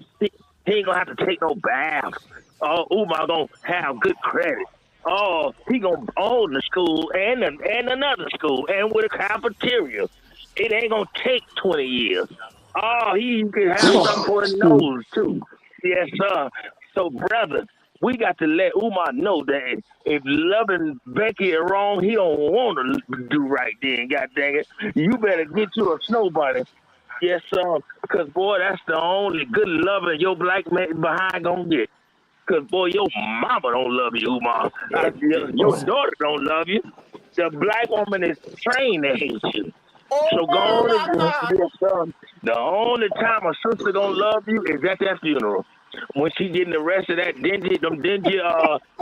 to have to take no bath. Oh, Umar going to have good credit. Oh, he going to own the school and another school and with a cafeteria. It ain't going to take 20 years. Oh, he can have something for his nose, too. Yes, sir. So, brother, we got to let Umar know that if loving Becky is wrong, he don't want to do right then, god dang it. You better get you a snow bunny. Yes, sir. Because, boy, that's the only good loving your black man behind gonna get. Because, boy, your mama don't love you, Umar. Your daughter don't love you. The black woman is trained to hate you. So go on. The only time a sister gonna love you is at that funeral. When she getting the rest of that dingy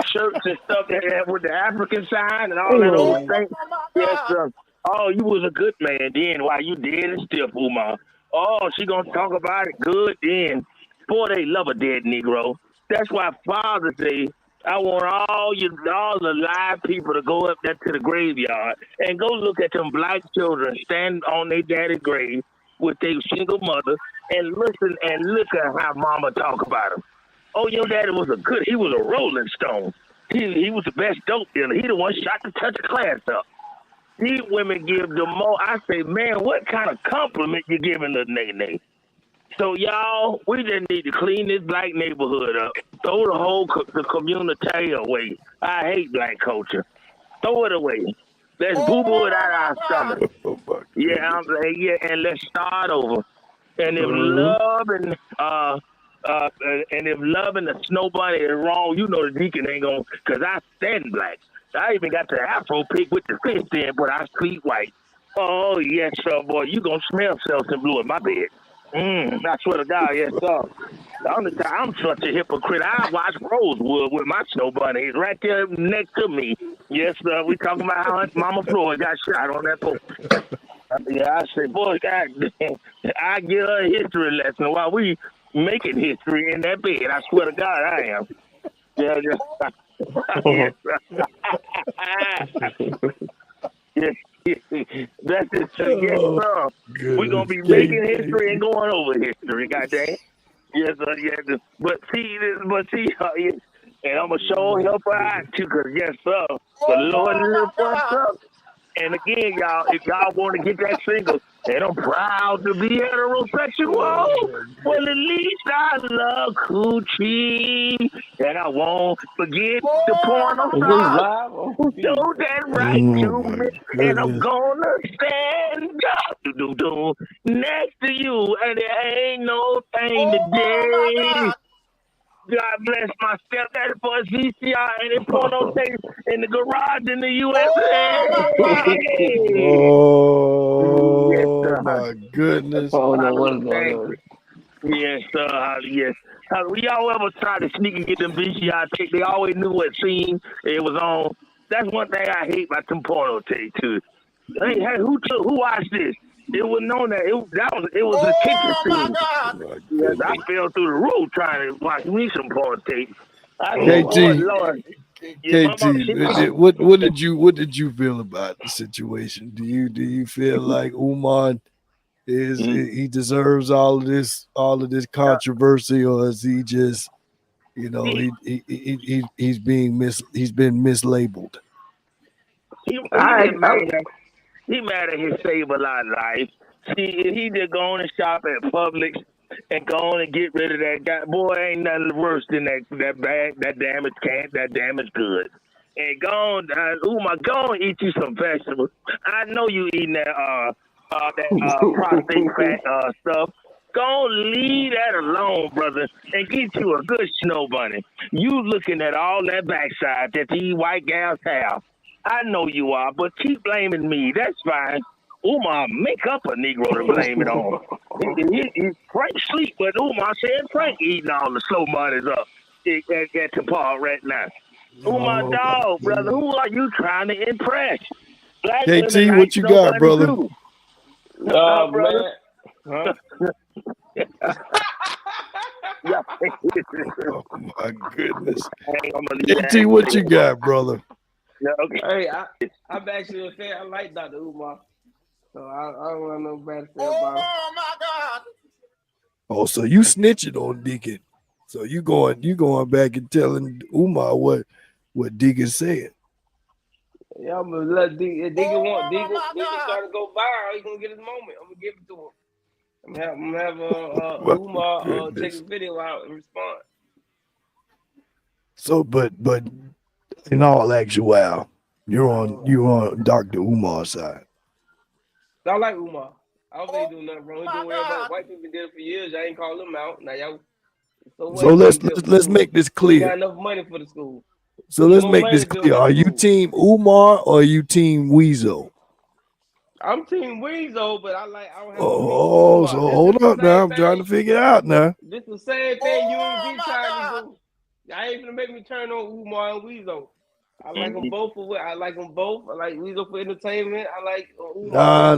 shirts and stuff that have with the African sign and all that old thing. Yes, sir. Oh, you was a good man then while you dead and stiff, Umar. Oh, she gonna talk about it good then. Boy, they love a dead Negro. That's why Father's Day, I want all the live people to go up there to the graveyard and go look at them black children stand on their daddy's grave with their single mother and listen and look at how mama talk about him. Oh, your daddy he was a Rolling Stone. He was the best dope dealer. He the one shot to touch the class up. These women give the more. I say, man, what kind of compliment you giving the nene? So, y'all, we just need to clean this black neighborhood up. Throw the whole the community away. I hate black culture. Throw it away. Let's boo-boo it out of our stomach. Yeah, and let's start over. And if love and the snow bunny is wrong, you know the deacon ain't gonna. Cause I stand black. I even got the Afro pick with the fist in, but I speak white. Oh yes, sir, boy, you gonna smell Selsun Blue in my bed. I swear to God, yes, sir. The only time I'm such a hypocrite, I watch Rosewood with my snow bunny. He's right there next to me. Yes, sir. We talking about how Mama Floyd got shot on that post. Yeah, I say, boy, God, I give her a history lesson while we making history in that bed. I swear to God, I am. Yeah. Yes. That's it. Yes, sir. We're going to be making history and going over history, goddamn. Yes, sir. Yes. But see, and I'm going to show help her out, too, because, yes, sir, the Lord lift us up. And again, y'all, if y'all want to get that single, and I'm proud to be heterosexual, well, at least I love coochie, and I won't forget the porno star who showed that right to me, and I'm gonna stand up next to you, and there ain't no thing today. God bless my stepdaddy for his VCR and his porno tapes in the garage in the USA. Oh, yes, my goodness. Yes, sir. Yes. We all ever tried to sneak and get them VCR tapes. They always knew what scene it was on. That's one thing I hate about them porno tapes, too. Hey, who watched this? It was known that it was a kitchen scene. Yes, I fell through the roof trying to watch me some porn tape. I said, "Oh KT, Lord." Yeah, what did you feel about the situation? Do you feel like Umar he deserves all of this controversy, or is he just he's been mislabeled? He mad at his Save-A-Lot life. See, if he just go on and shop at Publix and go on and get rid of that guy, boy, ain't nothing worse than that damaged goods. And go on, go on eat you some vegetables. I know you eating that prostate fat stuff. Go on, leave that alone, brother, and get you a good snow bunny. You looking at all that backside that these white gals have. I know you are, but keep blaming me. That's fine. Umar, make up a Negro to blame it on. Frank sleep, but Umar said Frank eating all the slow bunnies up at the park right now. Umar, dog, brother, who are you trying to impress? Black KT, what you got, brother? Brother. Huh? Oh my goodness. KT, what you got, brother? Yeah, okay. Hey, I'm actually a fan. I like Dr. Umar. So I don't want no bad to say about him. Oh my God! Oh, so you snitching on Deacon? So you going back and telling Umar what Deacon said? Yeah, I'm gonna let Deacon trying to go viral. He's gonna get his moment. I'm gonna give it to him. I'm gonna have Umar take a video out and respond. So, but in all actuality, you're on Dr. Umar's side. I like Umar. I don't think he do nothing wrong. He doing whatever white people did it for years. I ain't call him out. Now y'all. So let's make this clear. Got enough money for the school. So let's make this clear. Are you team Umar or are you team Weezo? I'm team Weezo, but I don't have so hold up now. I'm trying to figure it out now. This is the same thing UNG trying to do. I ain't gonna make me turn on Umar and Weezo. I like them both for what I like them both. I like Weezo for entertainment. I like Umar.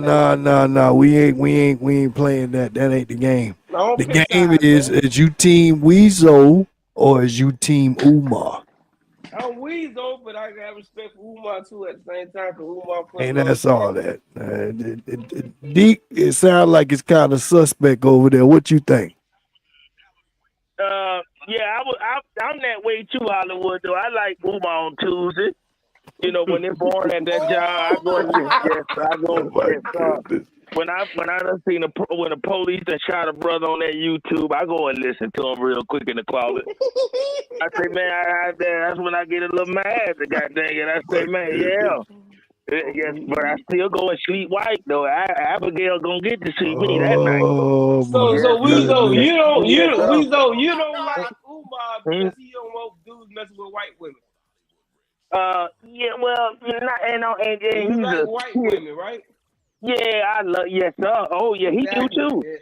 Nah. We ain't playing that. That ain't the game. No, the game is you team Weezo or is you team Umar? I'm Weezo, but I got respect for Umar too at the same time. Umar and that's all that. Deke, it sounds like it's kind of suspect over there. What you think? Yeah, I'm that way too, Hollywood. Though I like Umar on Tuesday. You know, when they're born at that job, I go and when I done seen when the police that shot a brother on that YouTube, I go and listen to him real quick in the closet. I say, man, that's when I get a little mad. God dang it! I say, man, yes, but I still go and sleep white though. Abigail gonna get to see me that night. So Weezo, you don't like Umar because he don't want dudes messing with white women. Yeah, well, and you like white women, right? Yeah, I love. Yes, sir. Oh, yeah, he do too. Yeah.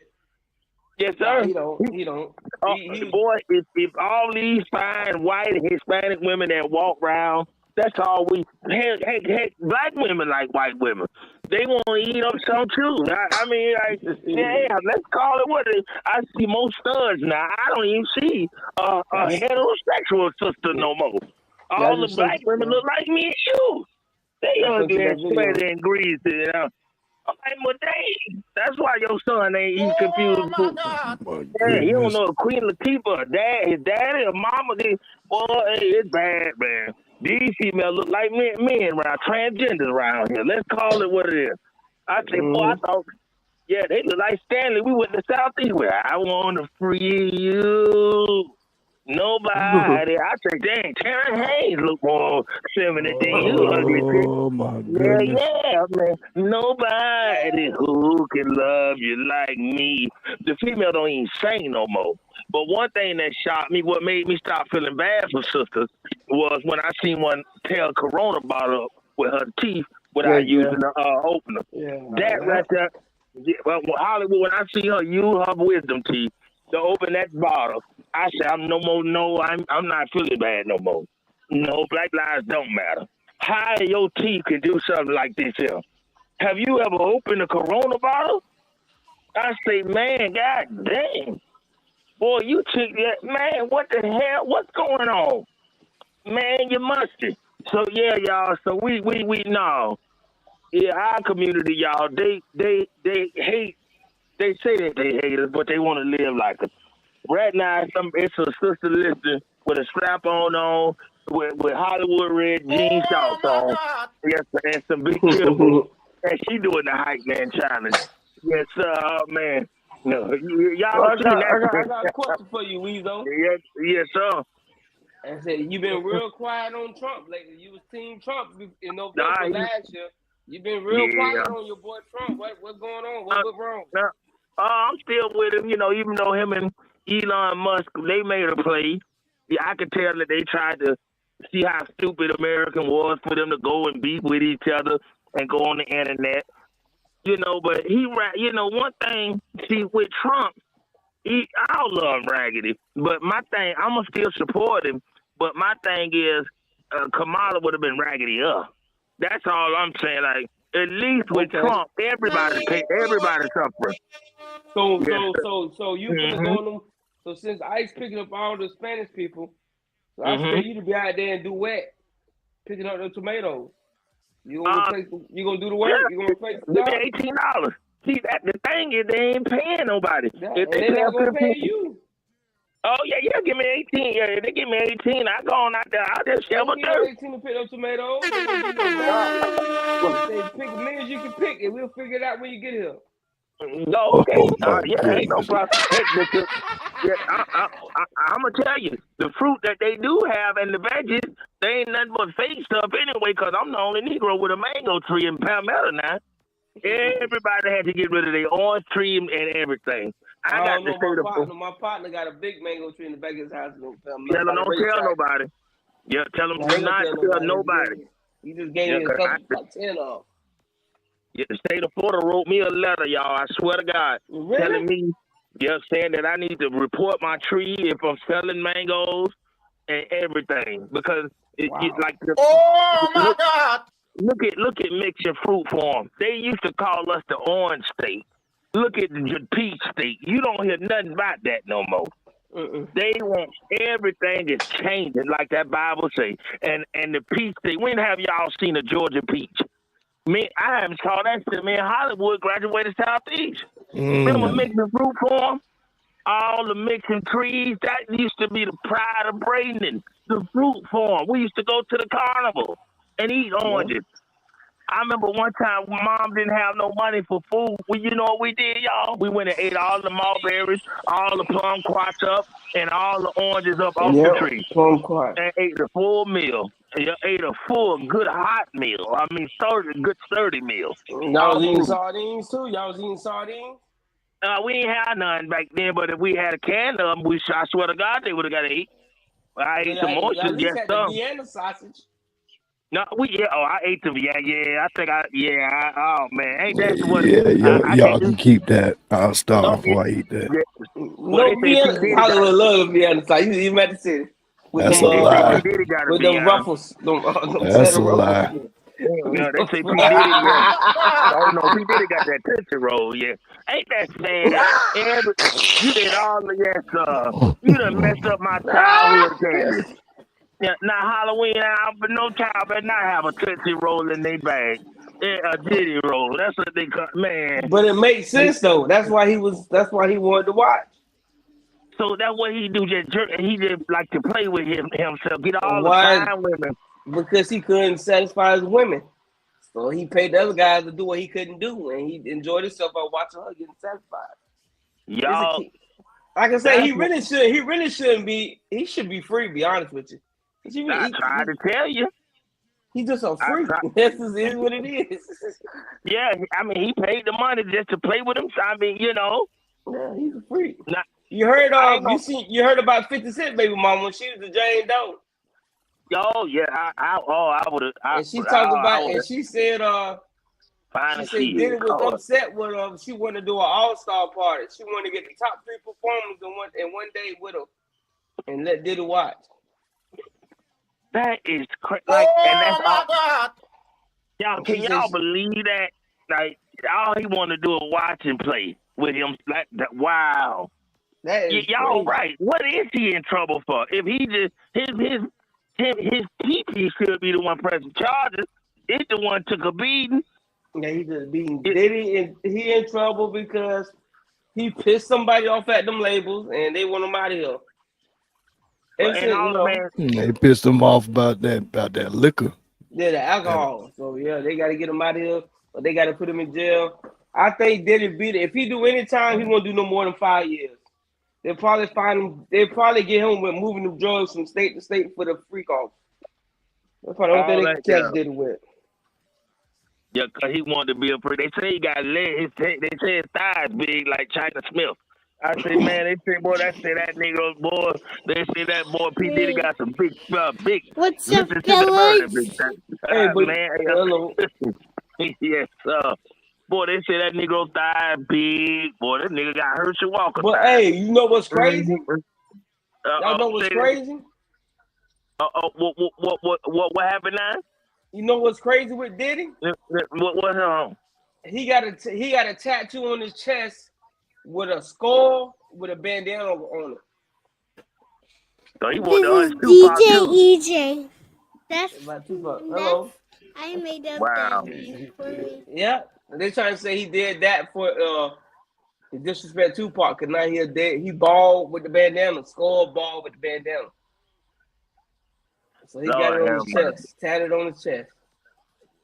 Yes, sir. No, he don't. Boy, if all these fine white and Hispanic women that walk around, that's all we. Heck, black women like white women. They want to eat up some too. I mean, let's call it what it is. I see most studs now. I don't even see a heterosexual sister no more. All the black women look like me and you. They ugly and sweaty and greasy, you know. I'm like, well, dang, that's why your son ain't even confused. Yeah, he don't know if Queen Latifah, his daddy or mama. Boy, it's bad, man. These females look like men around, transgenders around here. Let's call it what it is. I say, boy, I thought, yeah, they look like Stanley. We went to Southeast where I want to free you. Nobody. I say, dang, Terrence Hayes look more feminine than you, ugly bitch. Oh, my goodness. Yeah, man. Nobody who can love you like me. The female don't even sing no more. But one thing that shocked me, what made me stop feeling bad for sisters, was when I seen one tear a Corona bottle up with her teeth without using the opener. Yeah, that right there. Yeah, well, Hollywood, when I see her use her wisdom teeth to open that bottle, I said, I'm not feeling bad no more. No, black lives don't matter. How your teeth can do something like this here? have you ever opened a Corona bottle? I say, man, god dang. Boy, you took that, man, what the hell? What's going on? Man, you musty. So, yeah, y'all, so we know. Yeah, our community, y'all, they hate, they say that they hate us, but they want to live like us. Right now, it's a sister listening with a strap-on with Hollywood red jean shorts on. Yes, and some big nipples. And she doing the hype man challenge. Yes, man. No, y'all I seen that? got a question for you, Weezo. Yes, sir. I said you've been real quiet on Trump lately. You was Team Trump in November last year. You've been real quiet on your boy Trump. What's going on? What's wrong? I'm still with him, even though him and Elon Musk, they made a play. Yeah, I could tell that they tried to see how stupid American was for them to go and beef with each other and go on the internet. But one thing, see, with Trump, I love Raggedy, but my thing, I'm going to still support him, but my thing is Kamala would have been Raggedy up. That's all I'm saying. Like, at least with Trump, everybody suffering. So you gonna go on them. So since ICE picking up all the Spanish people, so I expect you to be out there and do what? Picking up the tomatoes. You gonna do the work? Yeah. You gonna replace the Give me $18. See, the thing is, they ain't paying nobody. If they not gonna pay you. Oh yeah, give me 18. Yeah, if they give me 18, I go on out there. I'll just shovel dirt. 18 to pick up tomatoes. They pick as many as you can pick, and we'll figure it out when you get here. No, okay. Ain't no problem. I'm gonna tell you, the fruit that they do have and the veggies, they ain't nothing but fake stuff anyway. Cause I'm the only Negro with a mango tree in Palmetto now. Everybody had to get rid of their orange tree and everything. My partner got a big mango tree in the back of his house. Tell him don't tell nobody. Yeah, tell him do not tell nobody. He just gave me a couple like 10 of. Yeah, the state of Florida wrote me a letter, y'all. I swear to God, telling me, saying that I need to report my tree if I'm selling mangoes and everything because my God! Look at mixing fruit form. They used to call us the orange state. Look at the peach state. You don't hear nothing about that no more. They want everything is changing, like that Bible say. And the peach state. When have y'all seen a Georgia peach? I haven't saw that shit. Me in Hollywood graduated Southeast. Remember mixing fruit form? All the mixing trees. That used to be the pride of Braden. The fruit form. We used to go to the carnival and eat oranges. I remember one time Mom didn't have no money for food. You know what we did, y'all? We went and ate all the mulberries, all the plum quats up, and all the oranges up off the tree. Plum quat. And ate the full meal. You ate a full, good hot meal. I mean, good sturdy meal. Y'all was eating sardines too? Y'all was eating sardines? We ain't had none back then, but if we had a can of them, I swear to God, they would have got to eat. I ate some oysters, yes, some. The Vienna sausage. No, I ate them. Oh man, ain't that what? Y'all can keep that. I'll start before I eat that. No, Hollywood love Vienna sausage. You met the city. That's a lie. With them ruffles. That's a lie. Yeah, they say P. Diddy. Oh no, P. Diddy got that Tootsie Roll. Yeah, ain't that sad? You did all of you done messed up my childhood candy. Yeah, now Halloween out, but no child better not have a Tootsie Roll in their bag. A Diddy Roll. That's what they call, man. But it makes sense though. That's why he wanted to watch. So that's what he do. He just like to play with himself. Get all the fine women. Because he couldn't satisfy his women. So he paid the other guys to do what he couldn't do, and he enjoyed himself by watching her getting satisfied. Y'all, like I say, he really shouldn't be. He should be free. To be honest with you. I tried to tell you. He's just a freak. This is what it is. Yeah, I mean, he paid the money just to play with him. I mean, Yeah, he's a freak. You heard you heard about 50 Cent baby mama when she was the Jane Doe. Oh yeah, I would have. And she talked about, and she said, Diddy was upset with she wanted to do an all-star party. She wanted to get the top 3 performers in one day with her, and let Diddy watch. That is crazy. And that's all. God! Y'all, can y'all believe that? Like all he want to do is watch and play with him. Like that. Wow. That is Y'all crazy. right. What is he in trouble for? If he just his PP should be the one pressing charges. It's the one took a beating. Yeah, he just beating Diddy, and he in trouble because he pissed somebody off at them labels, and they want him out of here. They pissed him off about that liquor. Yeah, the alcohol. So yeah, they got to get him out of here, or they got to put him in jail. I think Diddy beat it. If he do any time, he won't do no more than 5 years. They'll probably find him. They'll probably get him with moving the drugs from state to state for the freak off. That's probably the only thing they can catch Diddy with. Yeah, cause he wanted to be a pretty. They say he got leg. They say his thighs big like China Smith. I say, man, they say, boy, that Negro boy. They say that boy P Diddy got some big. What's up, fellas? Hey, but, man. Hello. Yes, boy, they say that Negro thigh big. Boy, that nigga got Hwrs Walker. But hey, you know what's crazy? Y'all know what's crazy? What happened now? You know what's crazy with Diddy? What He got a tattoo on his chest with a skull with a bandana on it. So he this is DJ EJ. That's Hello. I made up that. Yeah, they trying to say he did that for disrespect Tupac, because now he bald with the bandana, skull bald with the bandana. So he got it on his chest, tatted on his chest.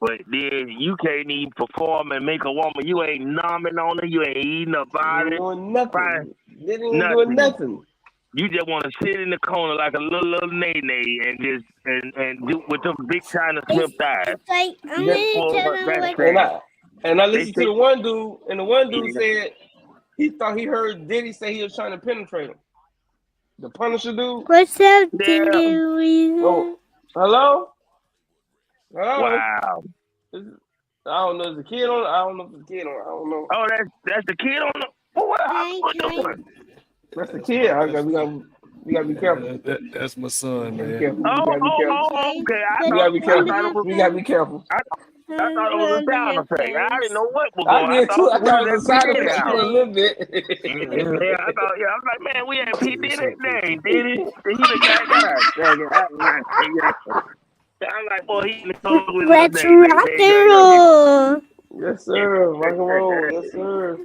But then you can't even perform and make a woman. You ain't numbing on her. You ain't eating about it. Doing nothing. Doing nothing. You just want to sit in the corner like a little nay-nay and just and do with them big China Smith thighs. And I listened to the one dude, and the one dude said he thought he heard Diddy say he was trying to penetrate him. The Punisher dude. What's up, Diddy? Oh, hello? Wow. I don't know. Is the kid on? I don't know if the kid on. I don't know. Oh, that's the kid on the. That's the kid. We gotta be careful. That's my son, man. Okay. We gotta be careful. We gotta be careful. I thought it was a sound effect. I didn't know what was I going on. did too. I thought it was a sound effect for a little bit. Yeah, I thought. Yeah, I'm like, man, we had P Diddy today. Did he? He the guy. I'm like, boy, he in the code with Let's rock and roll. Yes, sir. Rock and roll. Yes, sir.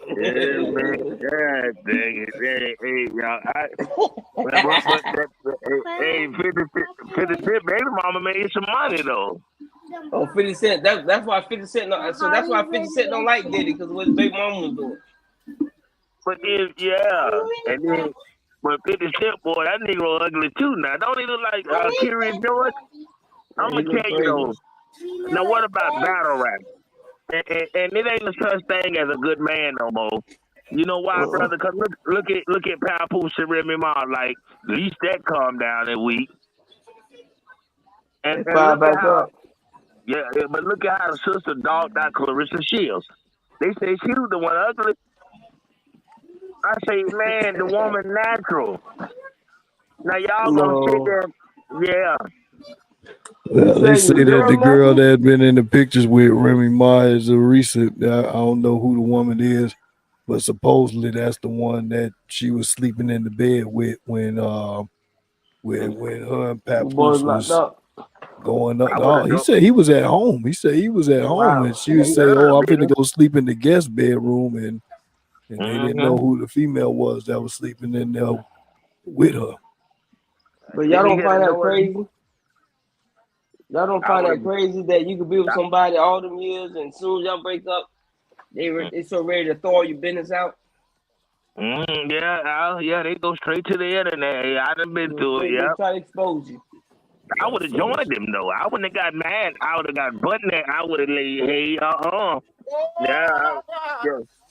Yeah, man. God dang it. Hey, y'all. Hey, 50 Cent baby mama made some money, though. Oh, 50 Cent. That's why 50 Cent. So that's why 50 Cent don't like Diddy, because what his baby mama was doing. But then, and then, but 50 Cent, boy, that nigga ugly too. Now, don't he look like Curious George? I'm gonna tell you though. Now, what about battle rap? And it ain't a such thing as a good man no more. You know why, brother? Because look at Papoose and Remy Ma. Like, at least that calmed down a week. And look at how, but look at how the sister dogged out Clarissa Shields. They say she was the one ugly. I say, man, the woman natural. Now y'all gonna sit there, They say that the girl that had been in the pictures with Remy Ma is a recent. I don't know who the woman is, but supposedly that's the one that she was sleeping in the bed with when her and Papoose was going up. Oh, he said he was at home. He said he was at home, and she was saying, "Oh, I'm going to go sleep in the guest bedroom," and they didn't know who the female was that was sleeping in there with her. But y'all don't find that crazy? Y'all don't find that crazy that you could be with somebody all them years, and as soon as y'all break up, they so ready to throw your business out? Yeah, they go straight to the internet. Hey, I done been through it. Yeah, they try to expose you. I would have joined them though. I wouldn't have got mad. I would have got button that. I would have laid, hey,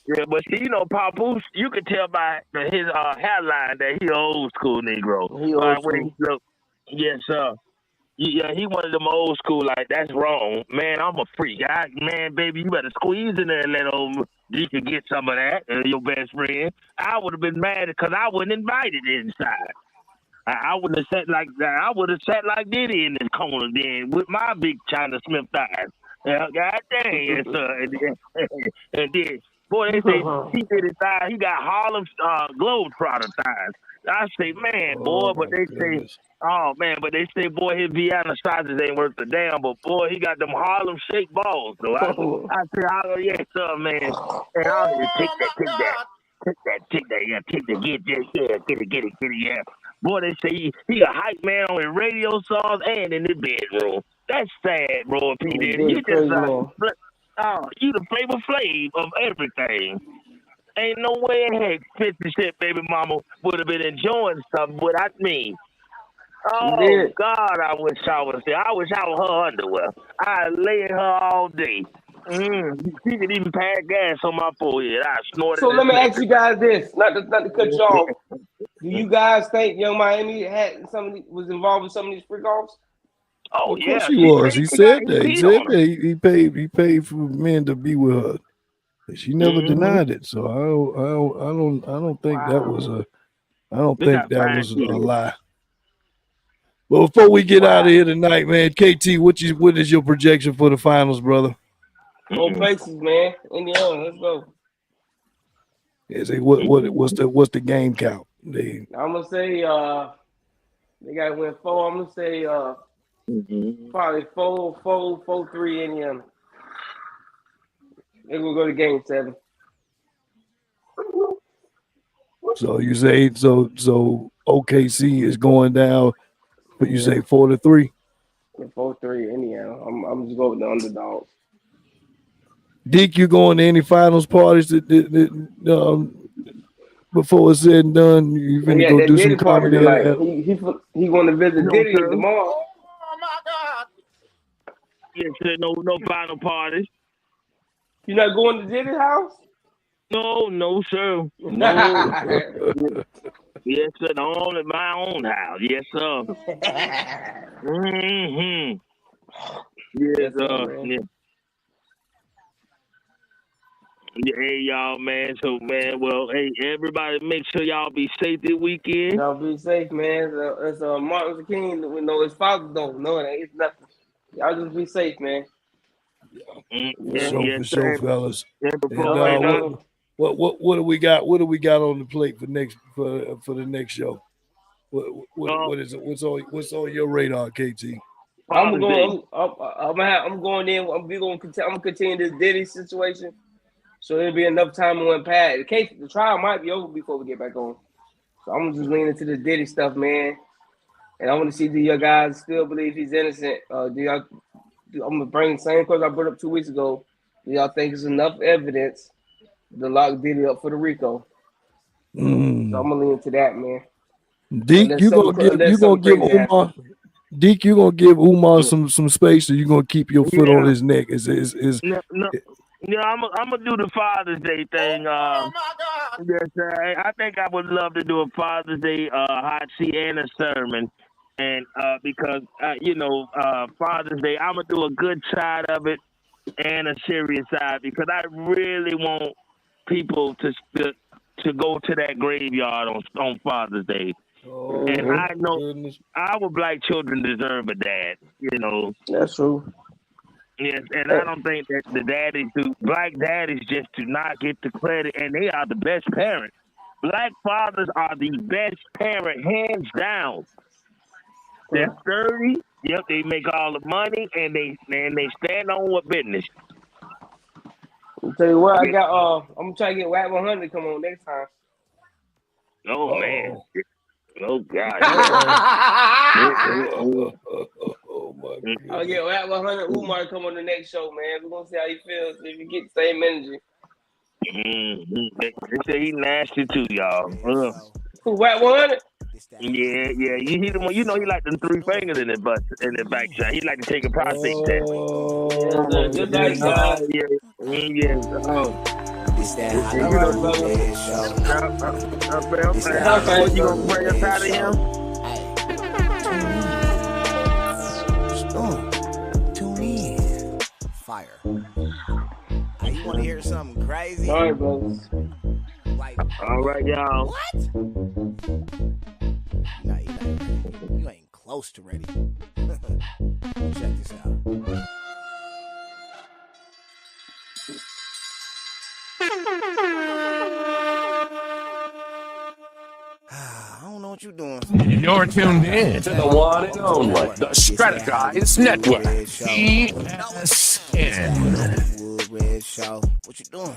Yeah, but see, you know, Papoose, you can tell by his hairline that he old school Negro. He old school. Yes, sir. Yeah, he one of them old school, like, that's wrong. Man, I'm a freak. Man, baby, you better squeeze in there and let old you can get some of that, your best friend. I would have been mad because I wasn't invited inside. I wouldn't have sat like that. I would have sat like Diddy in the corner then with my big China Smith thighs. God dang, yes, sir. And then, boy, they say he did his thighs. He got Harlem Globetrotter thighs. I say, man, boy, but they say, oh man, but they say, boy, his Vienna sausages ain't worth a damn. But boy, he got them Harlem Shake balls. So I said, oh yes, sir, man. And I was take that, yeah, get it, yeah. Boy, they say he a hype man on his radio songs and in the bedroom. That's sad, bro. If he did, you just you the Flavor Flav of everything. Ain't no way in heck 50 Cent baby mama would have been enjoying something without me. Oh God, I wish I was there. I wish I was her underwear. I lay in her all day. She could even pass gas on my forehead. I snorted. So let me ask you guys this, not to cut you off. Do you guys think Young Miami was involved with some of these freak offs? Oh yeah, he was. He said that. He said that he paid for men to be with her. She never denied it. So I don't think that was a lie. But before we get out of here tonight, man, KT, what is your projection for the finals, brother? Both places, man. Indiana, let's go. What's the game count? I'm gonna say they gotta win 4. I'm gonna say probably 4-3 Indiana. They're gonna go to game 7. So you say so OKC is going down, but you say 4-3? 4-3 Indiana. I'm just going with the underdogs. Deke, you going to any finals parties before it's said and done? You gonna go do some comedy? He going to visit Diddy tomorrow. Oh my God! Yes, sir. No final parties. You not going to Diddy's house? No, sir. No. Yes, sir. Only my own house. Yes, sir. Yes, sir. Yeah. Hey, y'all, man. So, man, well, hey, everybody, make sure y'all be safe this weekend. Y'all be safe, man. It's Martin Luther King. We know his father don't know it. It's nothing. Y'all just be safe, man. For sure, fellas. What do we got? What do we got on the plate for the next show? What is it? What's on your radar, KT? I'm going in. I'm gonna continue this Diddy situation. So there'll be enough time on pad. The trial might be over before we get back on. So I'm just leaning into the Diddy stuff, man. And I want to see, do your guys still believe he's innocent? I'm gonna bring the same question I brought up 2 weeks ago. Do y'all think there's enough evidence to lock Diddy up for the RICO? So I'm gonna lean into that, man. Deke, you gonna give Umar. Deke, you gonna give Umar some space, or you gonna keep your foot on his neck? No, I'm gonna do the Father's Day thing. Oh my God! Yes, I think I would love to do a Father's Day hot seat and a sermon, and because Father's Day, I'm gonna do a good side of it and a serious side, because I really want people to go to that graveyard on Father's Day. And I know our black children deserve a dad. That's true. Yes, and I don't think that the black daddies just do not get the credit, and they are the best parents. Black fathers are the best parent, hands down. They're sturdy. Yep, they make all the money, and they stand on what business. I'll tell you what, I'm gonna try to get WAC 100 to come on next time. Oh man. Oh God. Oh my God. I'll get WAC 100 Umar to come on the next show, man. We're gonna see how he feels if you get the same energy. They say he nasty too, y'all. WAC 100? Yeah. You hit him. He like them 3 fingers in the back shot. He like to take a prostate test. Just like God. It's that Hollywood show. You gonna bring us out of here? Tune in. Fire. You want to hear something crazy? All right, brothers. All right, y'all. What? No, you ain't close to ready. Check this out. I don't know what you're doing. You're tuned in to the one and only, the Strategize Network, ESN. Hwrs Show. What you doing?